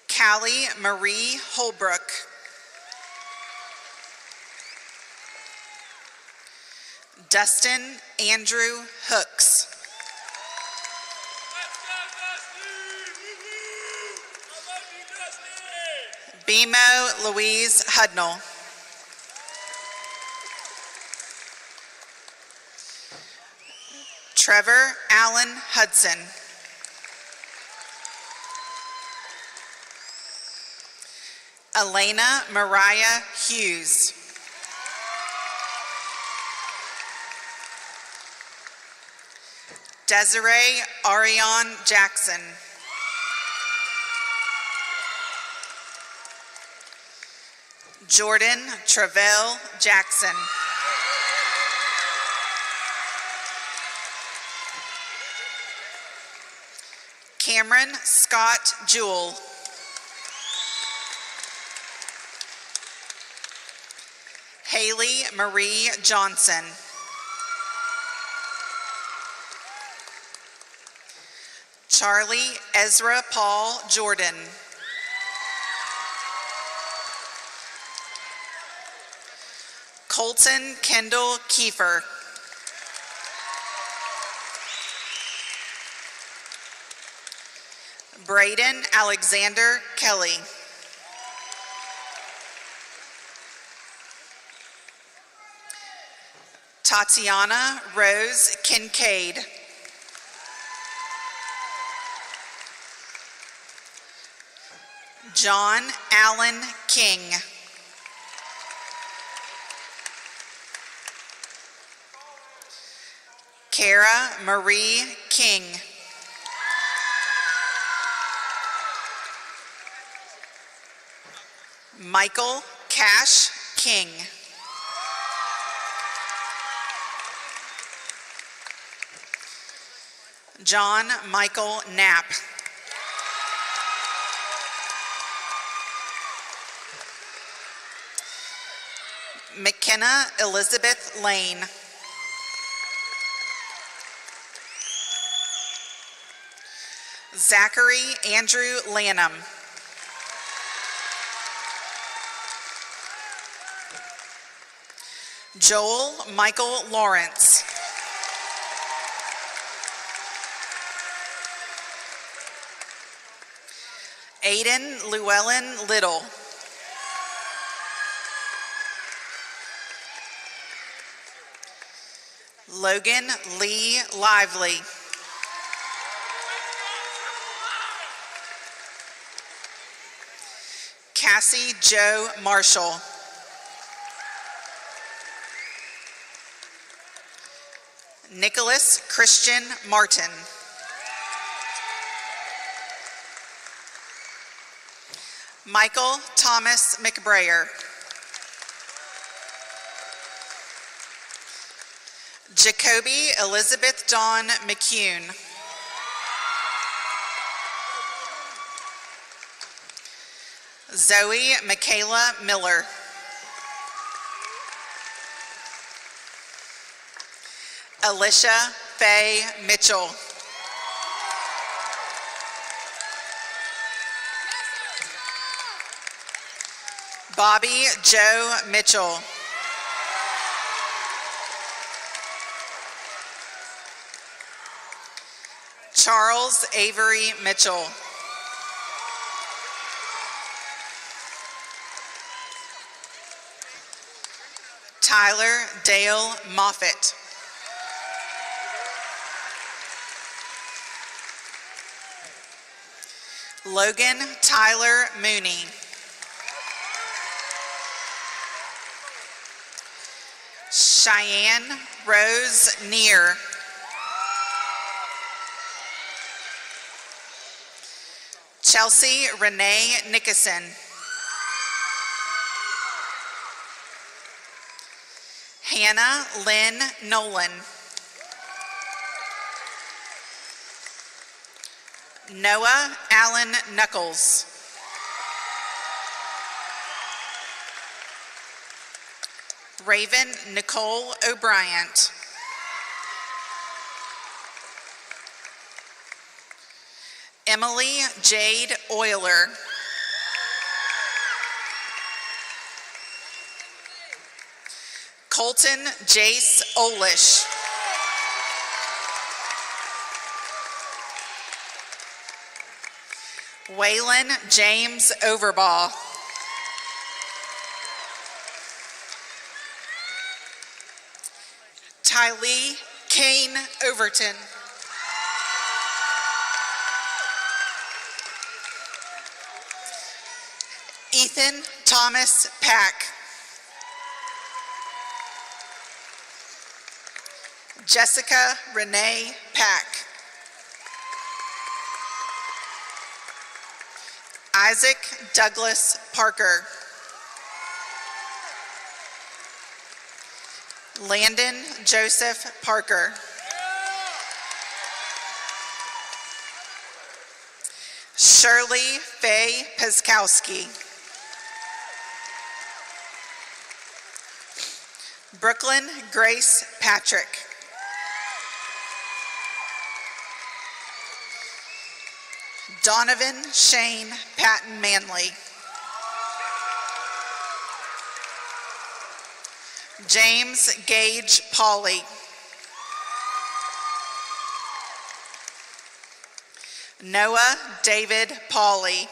Callie Marie Holbrook. Dustin Andrew Hooks. Bemo Louise Hudnall. Trevor Allen Hudson. Elena Mariah Hughes. Desiree Ariane Jackson. Jordan Travell Jackson. Cameron Scott Jewell. Haley Marie Johnson. Charlie Ezra Paul Jordan. Colton Kendall Kiefer. Braden Alexander Kelly. Tatiana Rose Kincaid. John Allen King. Kara Marie King. Michael Cash King. John Michael Knapp. McKenna Elizabeth Lane. Zachary Andrew Lanham. Joel Michael Lawrence. Aiden Llewellyn Little. Logan Lee Lively. Cassie Joe Marshall. Nicholas Christian Martin. Michael Thomas McBrayer. Jacoby Elizabeth Dawn McCune. Zoe Michaela Miller. Alicia Faye Mitchell. Bobby Joe Mitchell. Charles Avery Mitchell. Tyler Dale Moffitt. Logan Tyler Mooney. Cheyenne Rose Neer. Chelsea Renee Nickerson. Hannah Lynn Nolan. Noah Allen Knuckles. Raven Nicole O'Brien. Emily Jade Euler. Colton Jace Olish. Waylon James Overbaugh. Tylee Kane Overton. Ethan Thomas Pack. Jessica Renee Pack. Isaac Douglas Parker. Landon Joseph Parker. Shirley Faye Piskowski. Brooklyn Grace Patrick. Donovan Shane Patton Manley. James Gage Pauley. Noah David Pauley.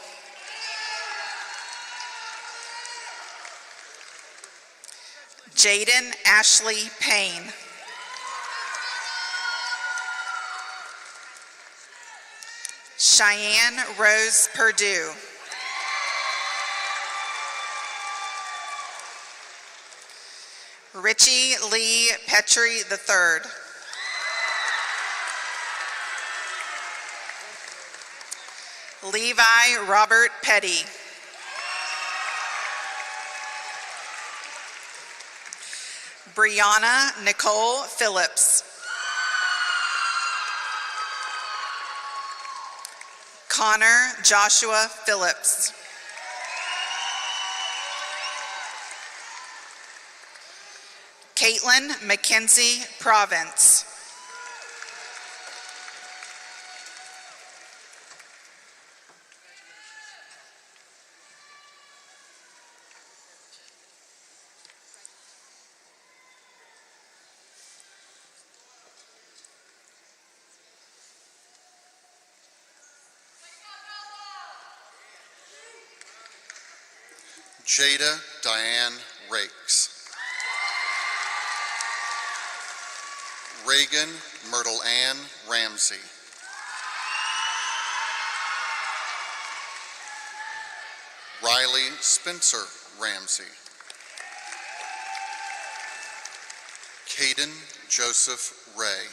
Jaden Ashley Payne. Cheyenne Rose Purdue. Richie Lee Petrie III. Levi Robert Petty. Brianna Nicole Phillips. Connor Joshua Phillips. Caitlin Mackenzie Province. Jada Diane Rakes. Reagan Myrtle Ann Ramsey. Riley Spencer Ramsey. Caden Joseph Ray.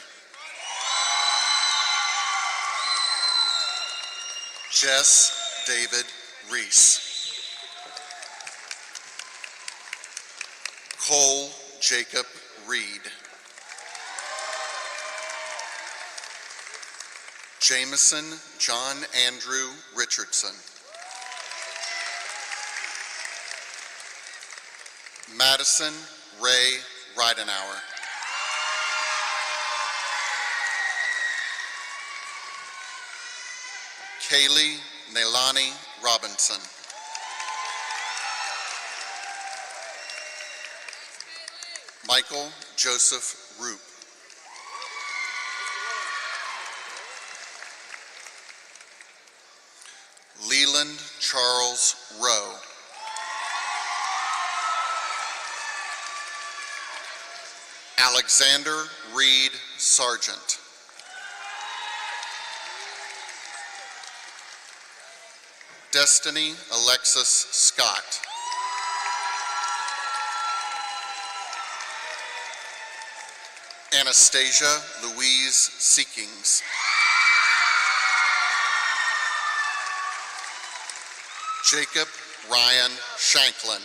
Jess David Reese. Cole Jacob Reed. Jameson John Andrew Richardson. Madison Ray Ridenauer. Kaylee Nelani Robinson. Michael Joseph Roop. Leland Charles Rowe. Alexander Reed Sargent. Destiny Alexis Scott. Anastasia Louise Seekings. Jacob Ryan Shanklin.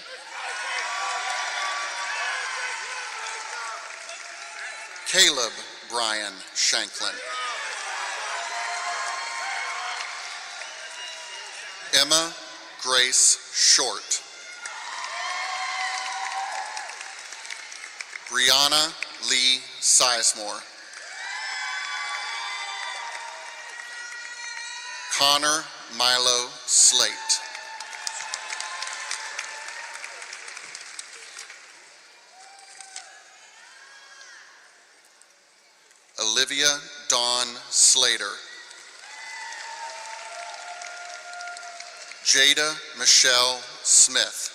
Caleb Brian Shanklin. Emma Grace Short. Brianna Lee Sizemore. Connor Milo Slate. Olivia Dawn Slater. Jada Michelle Smith.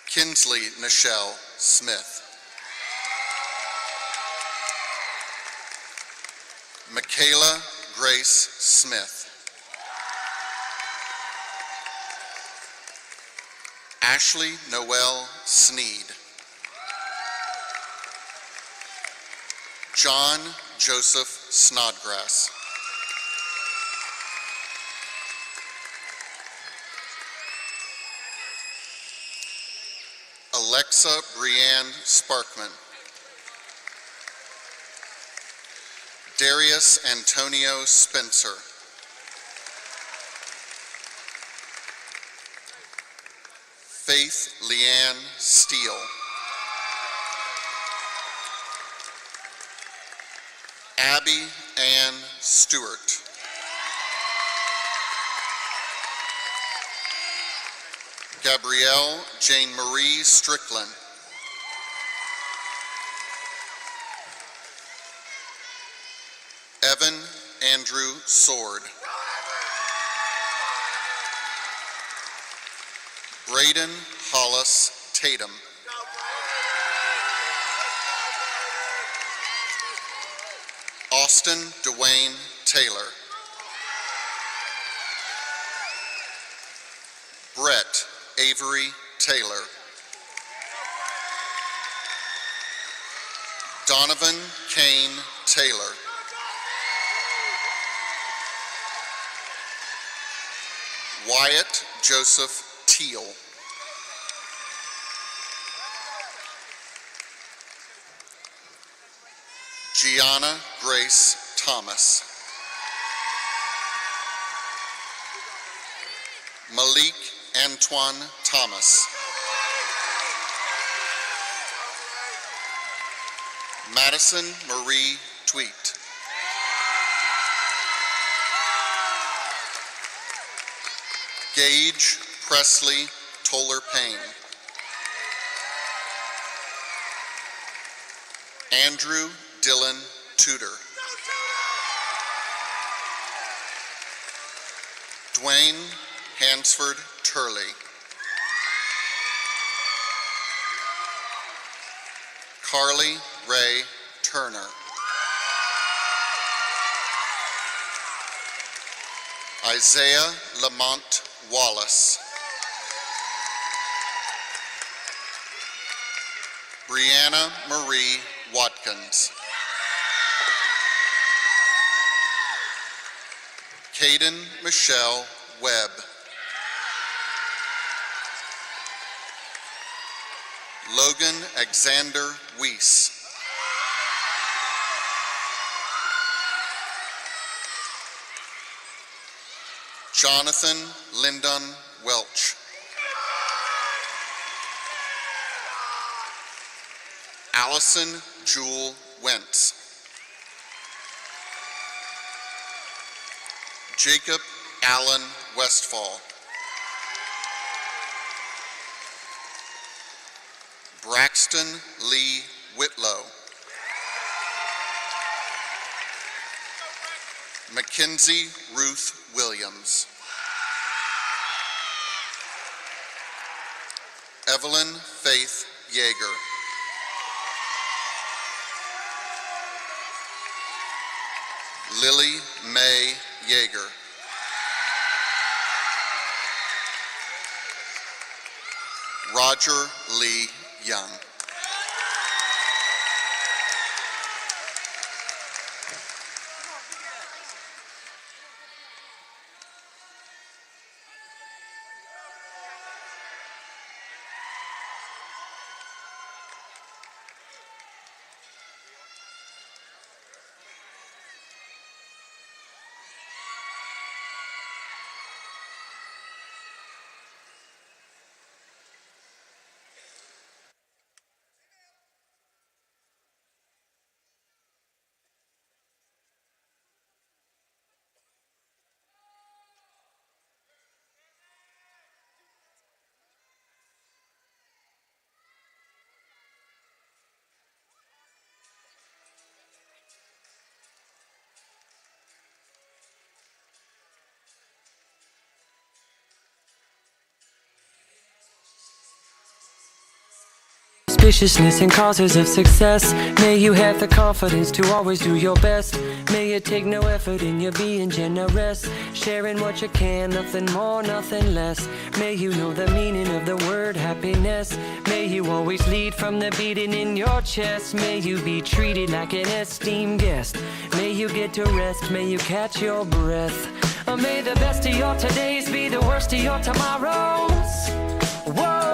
Kinsley Michelle Smith. Michaela Grace Smith. Ashley Noel Sneed. John Joseph Snodgrass. Alexa Brianne Sparkman. Darius Antonio Spencer. Faith Leanne Steele. Abby Ann Stewart. Gabrielle Jane Marie Strickland. Evan Andrew Sword. Braden Hollis Tatum. Austin Dwayne Taylor. Brett Avery Taylor. Donovan Kane Taylor. Wyatt Joseph Teal. Gianna Grace Thomas. Malik Antoine Thomas. Madison Marie Tweet. Gage Presley Toller Payne. Andrew Dylan Tudor. Dwayne Hansford Turley. Carly Ray Turner. Isaiah Lamont Wallace. Brianna Marie Watkins. Caden Michelle Webb. Logan Alexander Weiss. Jonathan Lyndon Welch. Allison Jewel Wentz. Jacob Allen Westfall. Braxton Lee Whitlow. Mackenzie Ruth Williams. Evelyn Faith Yeager. Lily Mae Yeager. Roger Lee Young. Ambitiousness and causes of success. May you have the confidence to always do your best. May you take no effort in your being generous, sharing what you can, nothing more, nothing less. May you know the meaning of the word happiness. May you always lead from the beating in your chest. May you be treated like an esteemed guest. May you get to rest, may you catch your breath. May the best of your todays be the worst of your tomorrows. Whoa.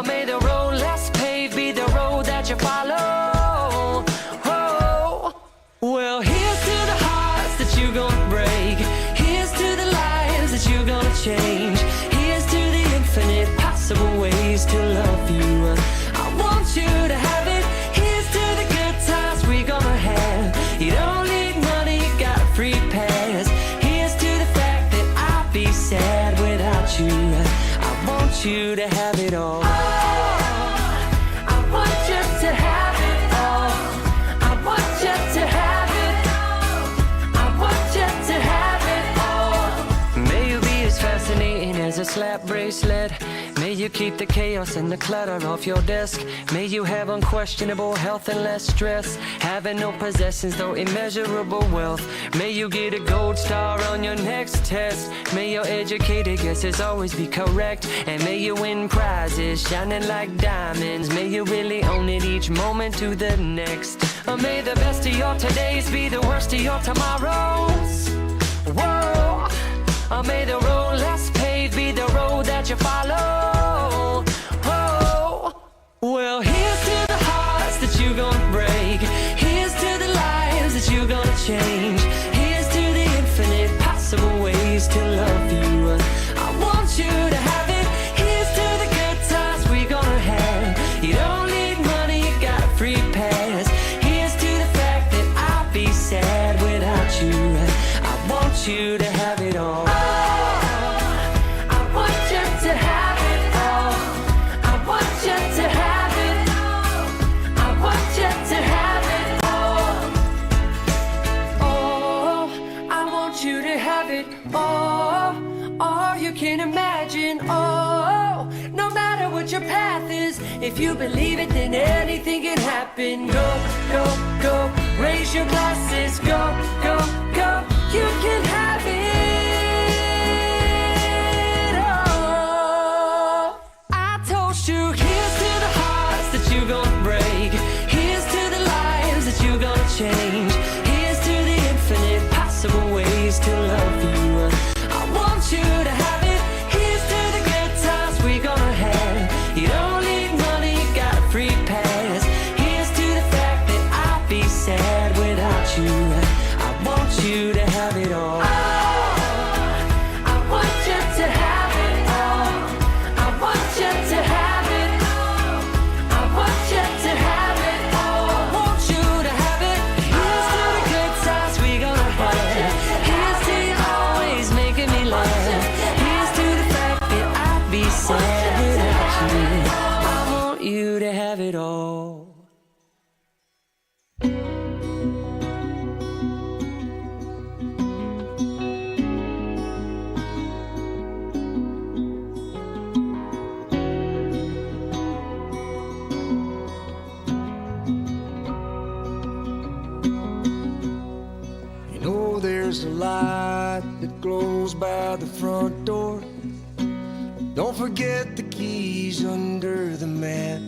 May the road less paved be the road that you follow. Oh, well, here's to the hearts that you're gonna break. Here's to the lives that you're gonna change. Here's to the infinite possible ways to love you. I want you to have it. Here's to the good times we're gonna have. You don't need money, you got a free pass. Here's to the fact that I'll be sad without you. I want you to have it all. As a slap bracelet, may you keep the chaos and the clutter off your desk. May you have unquestionable health and less stress. Having no possessions, though immeasurable wealth. May you get a gold star on your next test. May your educated guesses always be correct. And may you win prizes shining like diamonds. May you really own it each moment to the next. May the best of your todays be the worst of your tomorrows. Whoa. May the road less paved be the road that you follow. Oh, well, here's to the hearts that you're gonna break. Here's to the lives that you're gonna change. Here's to the infinite possible ways to love you. I want you to have it. Here's to the good times we're gonna have. You don't need money, you got a free pass. Here's to the fact that I'll be sad without you. I want you to have it all. Can imagine, oh, no matter what your path is, if you believe it, then anything can happen. Go, go, go, raise your glasses. Go, go, go, you can have it. Oh, I told you, here's to the hearts that you're gonna break. Here's to the lives that you're gonna change. Here's to the infinite possible ways to love you. I want you to have it. You don't need money, you got a free pass. Here's to the fact that I'll be sad without you. there's a light that glows by the front door. Don't forget the keys under the mat.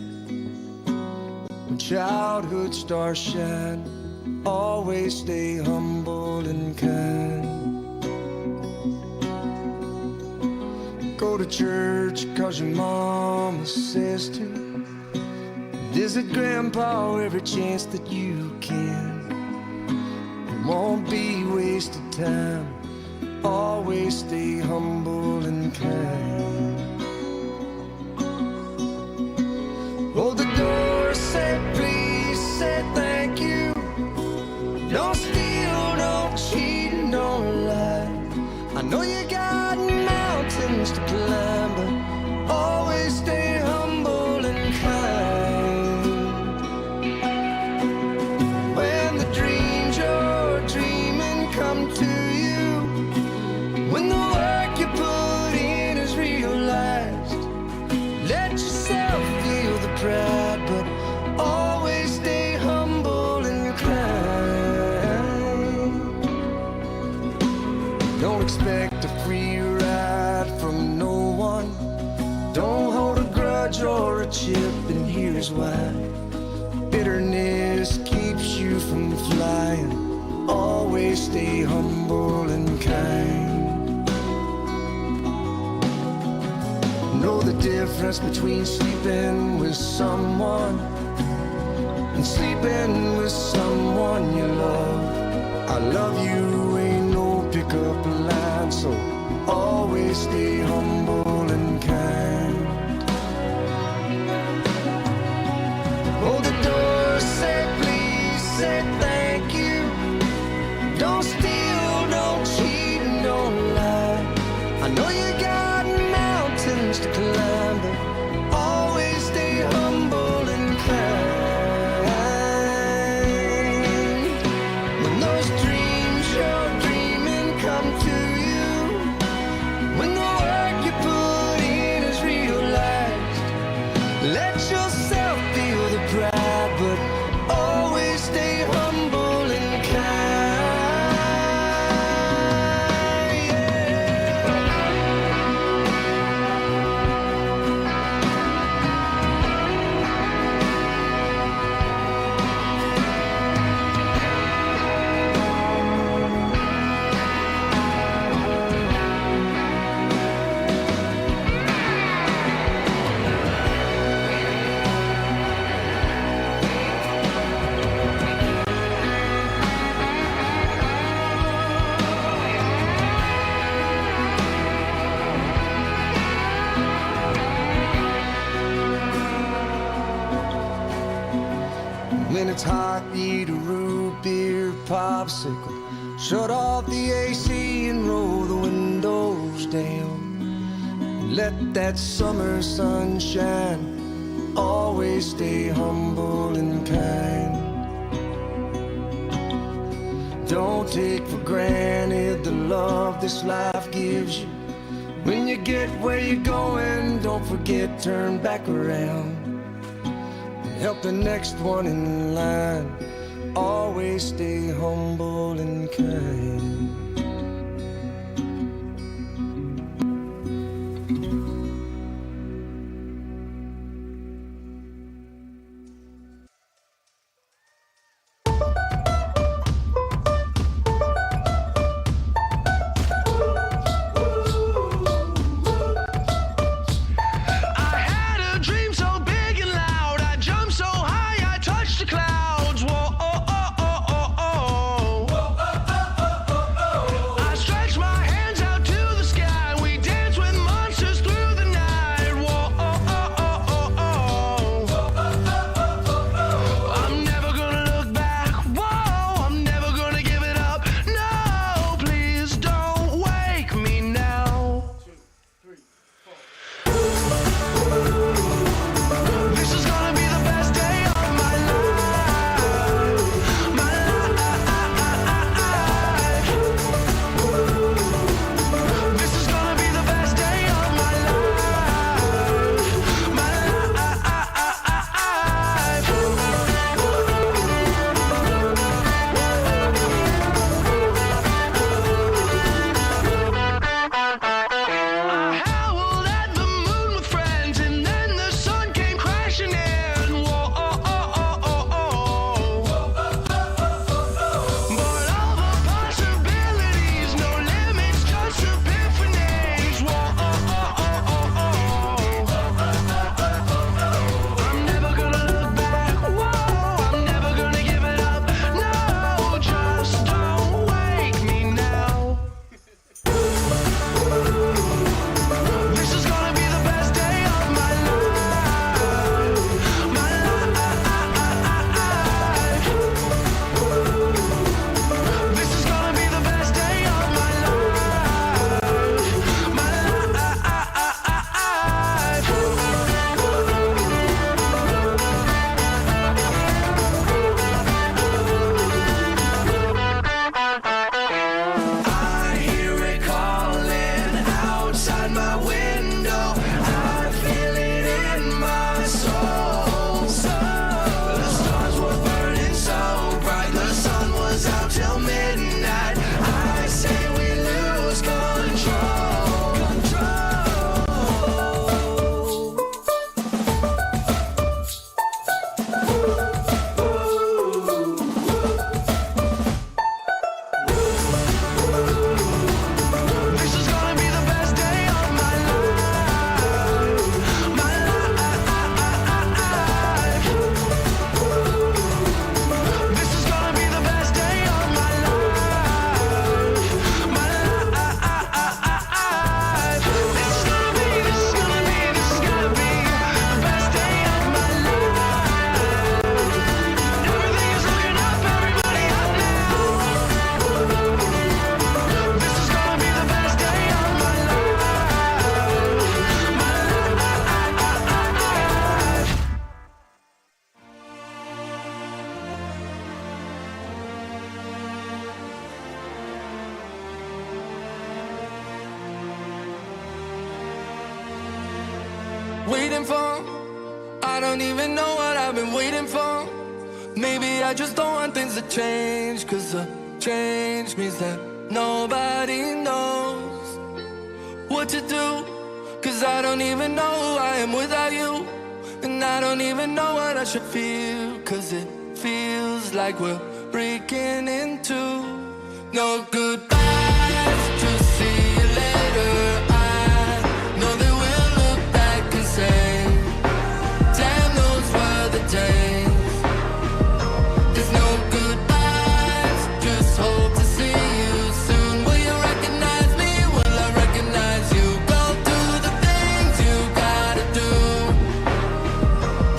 When childhood stars shine, always stay humble and kind. Go to church 'cause your mama says to. Visit grandpa every chance that you can. It won't be wasted time. Always stay humble and kind. Hold the door, say please, say thank you. Don't steal, don't cheat, and don't lie. I know you got mountains to climb, but always stay humble and kind. When the dreams you're dreaming come to you, when the work you put in is realized, let yourself feel the pride, but always stay humble and kind. Don't expect a free ride from no one. Don't hold a grudge or a chip, and here's why. Bitterness keeps you from flying. Always stay humble and kind. Know the difference between sleeping with someone and sleeping with someone you love. I love you ain't no pickup line, so always stay humble and kind. Hold the door, say please, say thank you. Don't steal, don't cheat, and don't lie. I know you got mountains to climb, but always stay humble and kind. When those dreams you're dreaming come to you, when the work you put in is realized, let yourself feel the pride, but always stay humble and kind. When it's hot, eat a root beer popsicle. Shut off the AC and roll the windows down. Let that summer sun shine. Always stay humble and kind. Don't take for granted the love this life gives you. When you get where you're going, don't forget, turn back around. Help the next one in line. Always stay humble and kind. Clouds, whoa, oh, oh, oh, oh, oh. waiting for. I don't even know what I've been waiting for. Maybe I just don't want things to change, 'cause a change means that nobody knows what to do. 'Cause I don't even know who I am without you. And I don't even know what I should feel, 'cause it feels like we're breaking in two. No goodbyes, just see you later. I know that we'll look back and say, damn, those were the days. There's no goodbyes, just hope to see you soon. Will you recognize me? Will I recognize you? Go do the things you gotta do.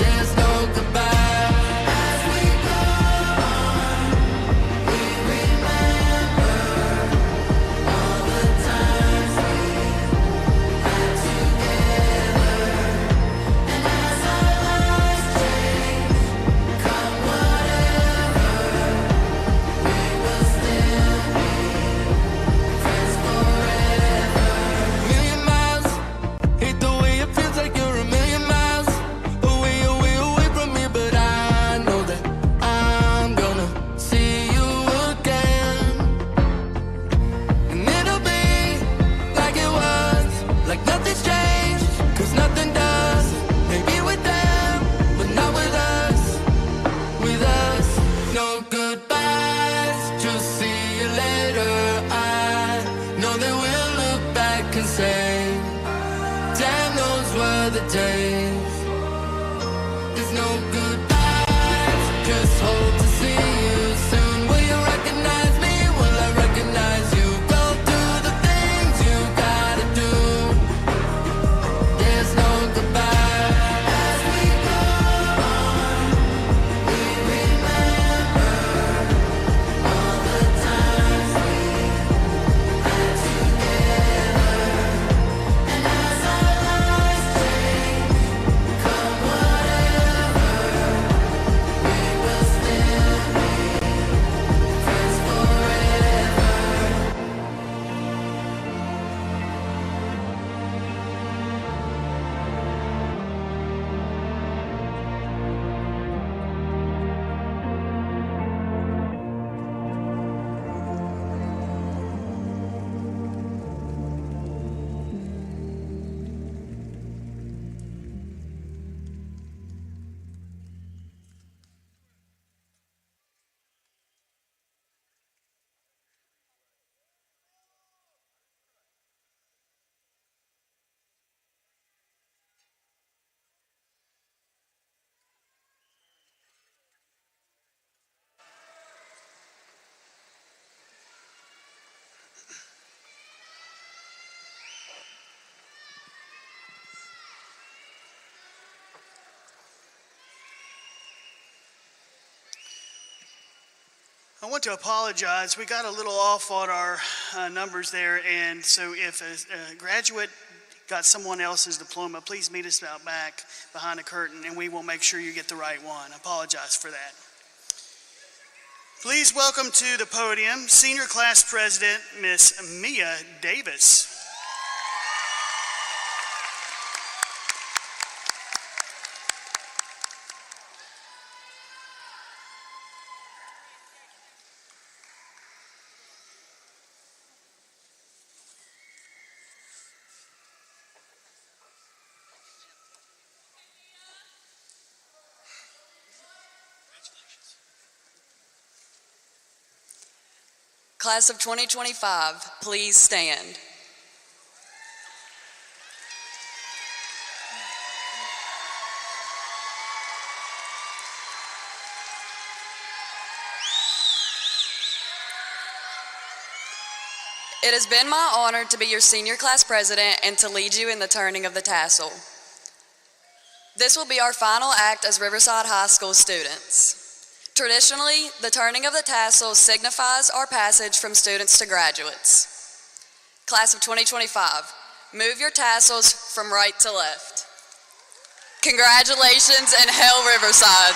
There's no goodbye. As we go on, we remember all the times we had together. And as our lives change, come whatever, we will still be friends forever. Million miles, hate the way it feels like you're a million miles away, away, away from me. But I know that I'm gonna see you again. And it'll be like it was, like nothing's changed, 'cause nothing does. Maybe with them, but not with us. With us, no goodbyes, just see you later. I know that we'll look back and say, damn, those were the days. There's no goodbyes, just hope to see you soon. Will you recognize me? Will I recognize you? Go do the things you gotta do. There's no goodbye. As we go on, we remember all the times we had together. And as our lives change, come whatever, we will still be friends forever. I want to apologize. We got a little off on our numbers there, and so if a graduate got someone else's diploma, please meet us out back behind the curtain, and we will make sure you get the right one. I apologize for that. Please welcome to the podium Senior Class President, Miss Mia Davis. Class of 2025, please stand. It has been my honor to be your senior class president and to lead you in the turning of the tassel. This will be our final act as Riverside High School students. Traditionally, the turning of the tassel signifies our passage from students to graduates. Class of 2025, move your tassels from right to left. Congratulations and hail Riverside.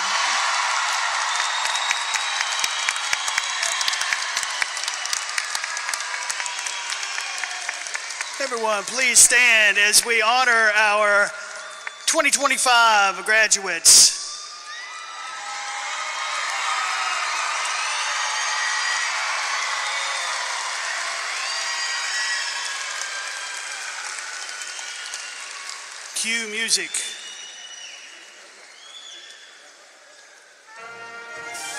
Everyone, please stand as we honor our 2025 graduates. Cue music.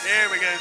There we go.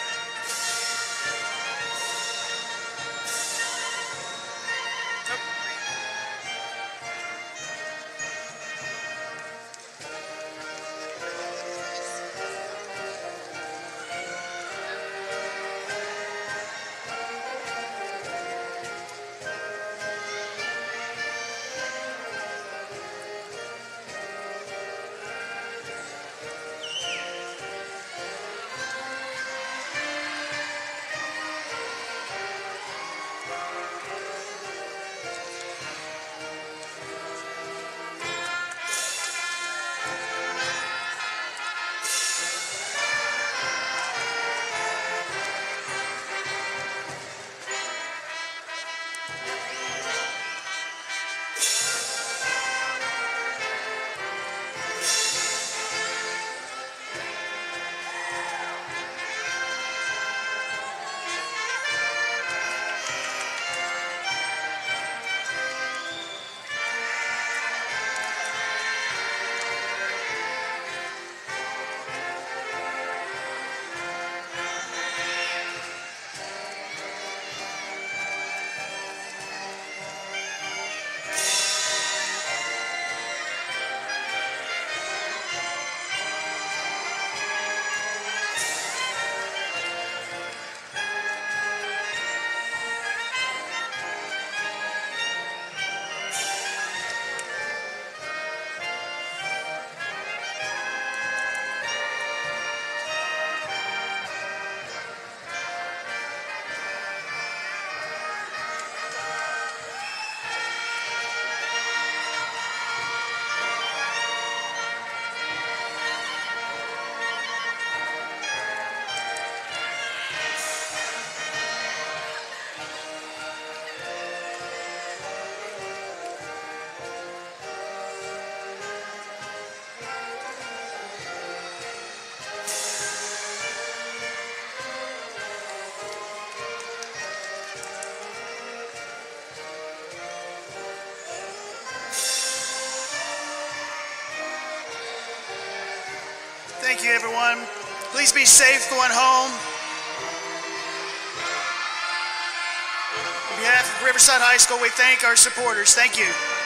Thank you, everyone. Please be safe going home. On behalf of Riverside High School, we thank our supporters. Thank you.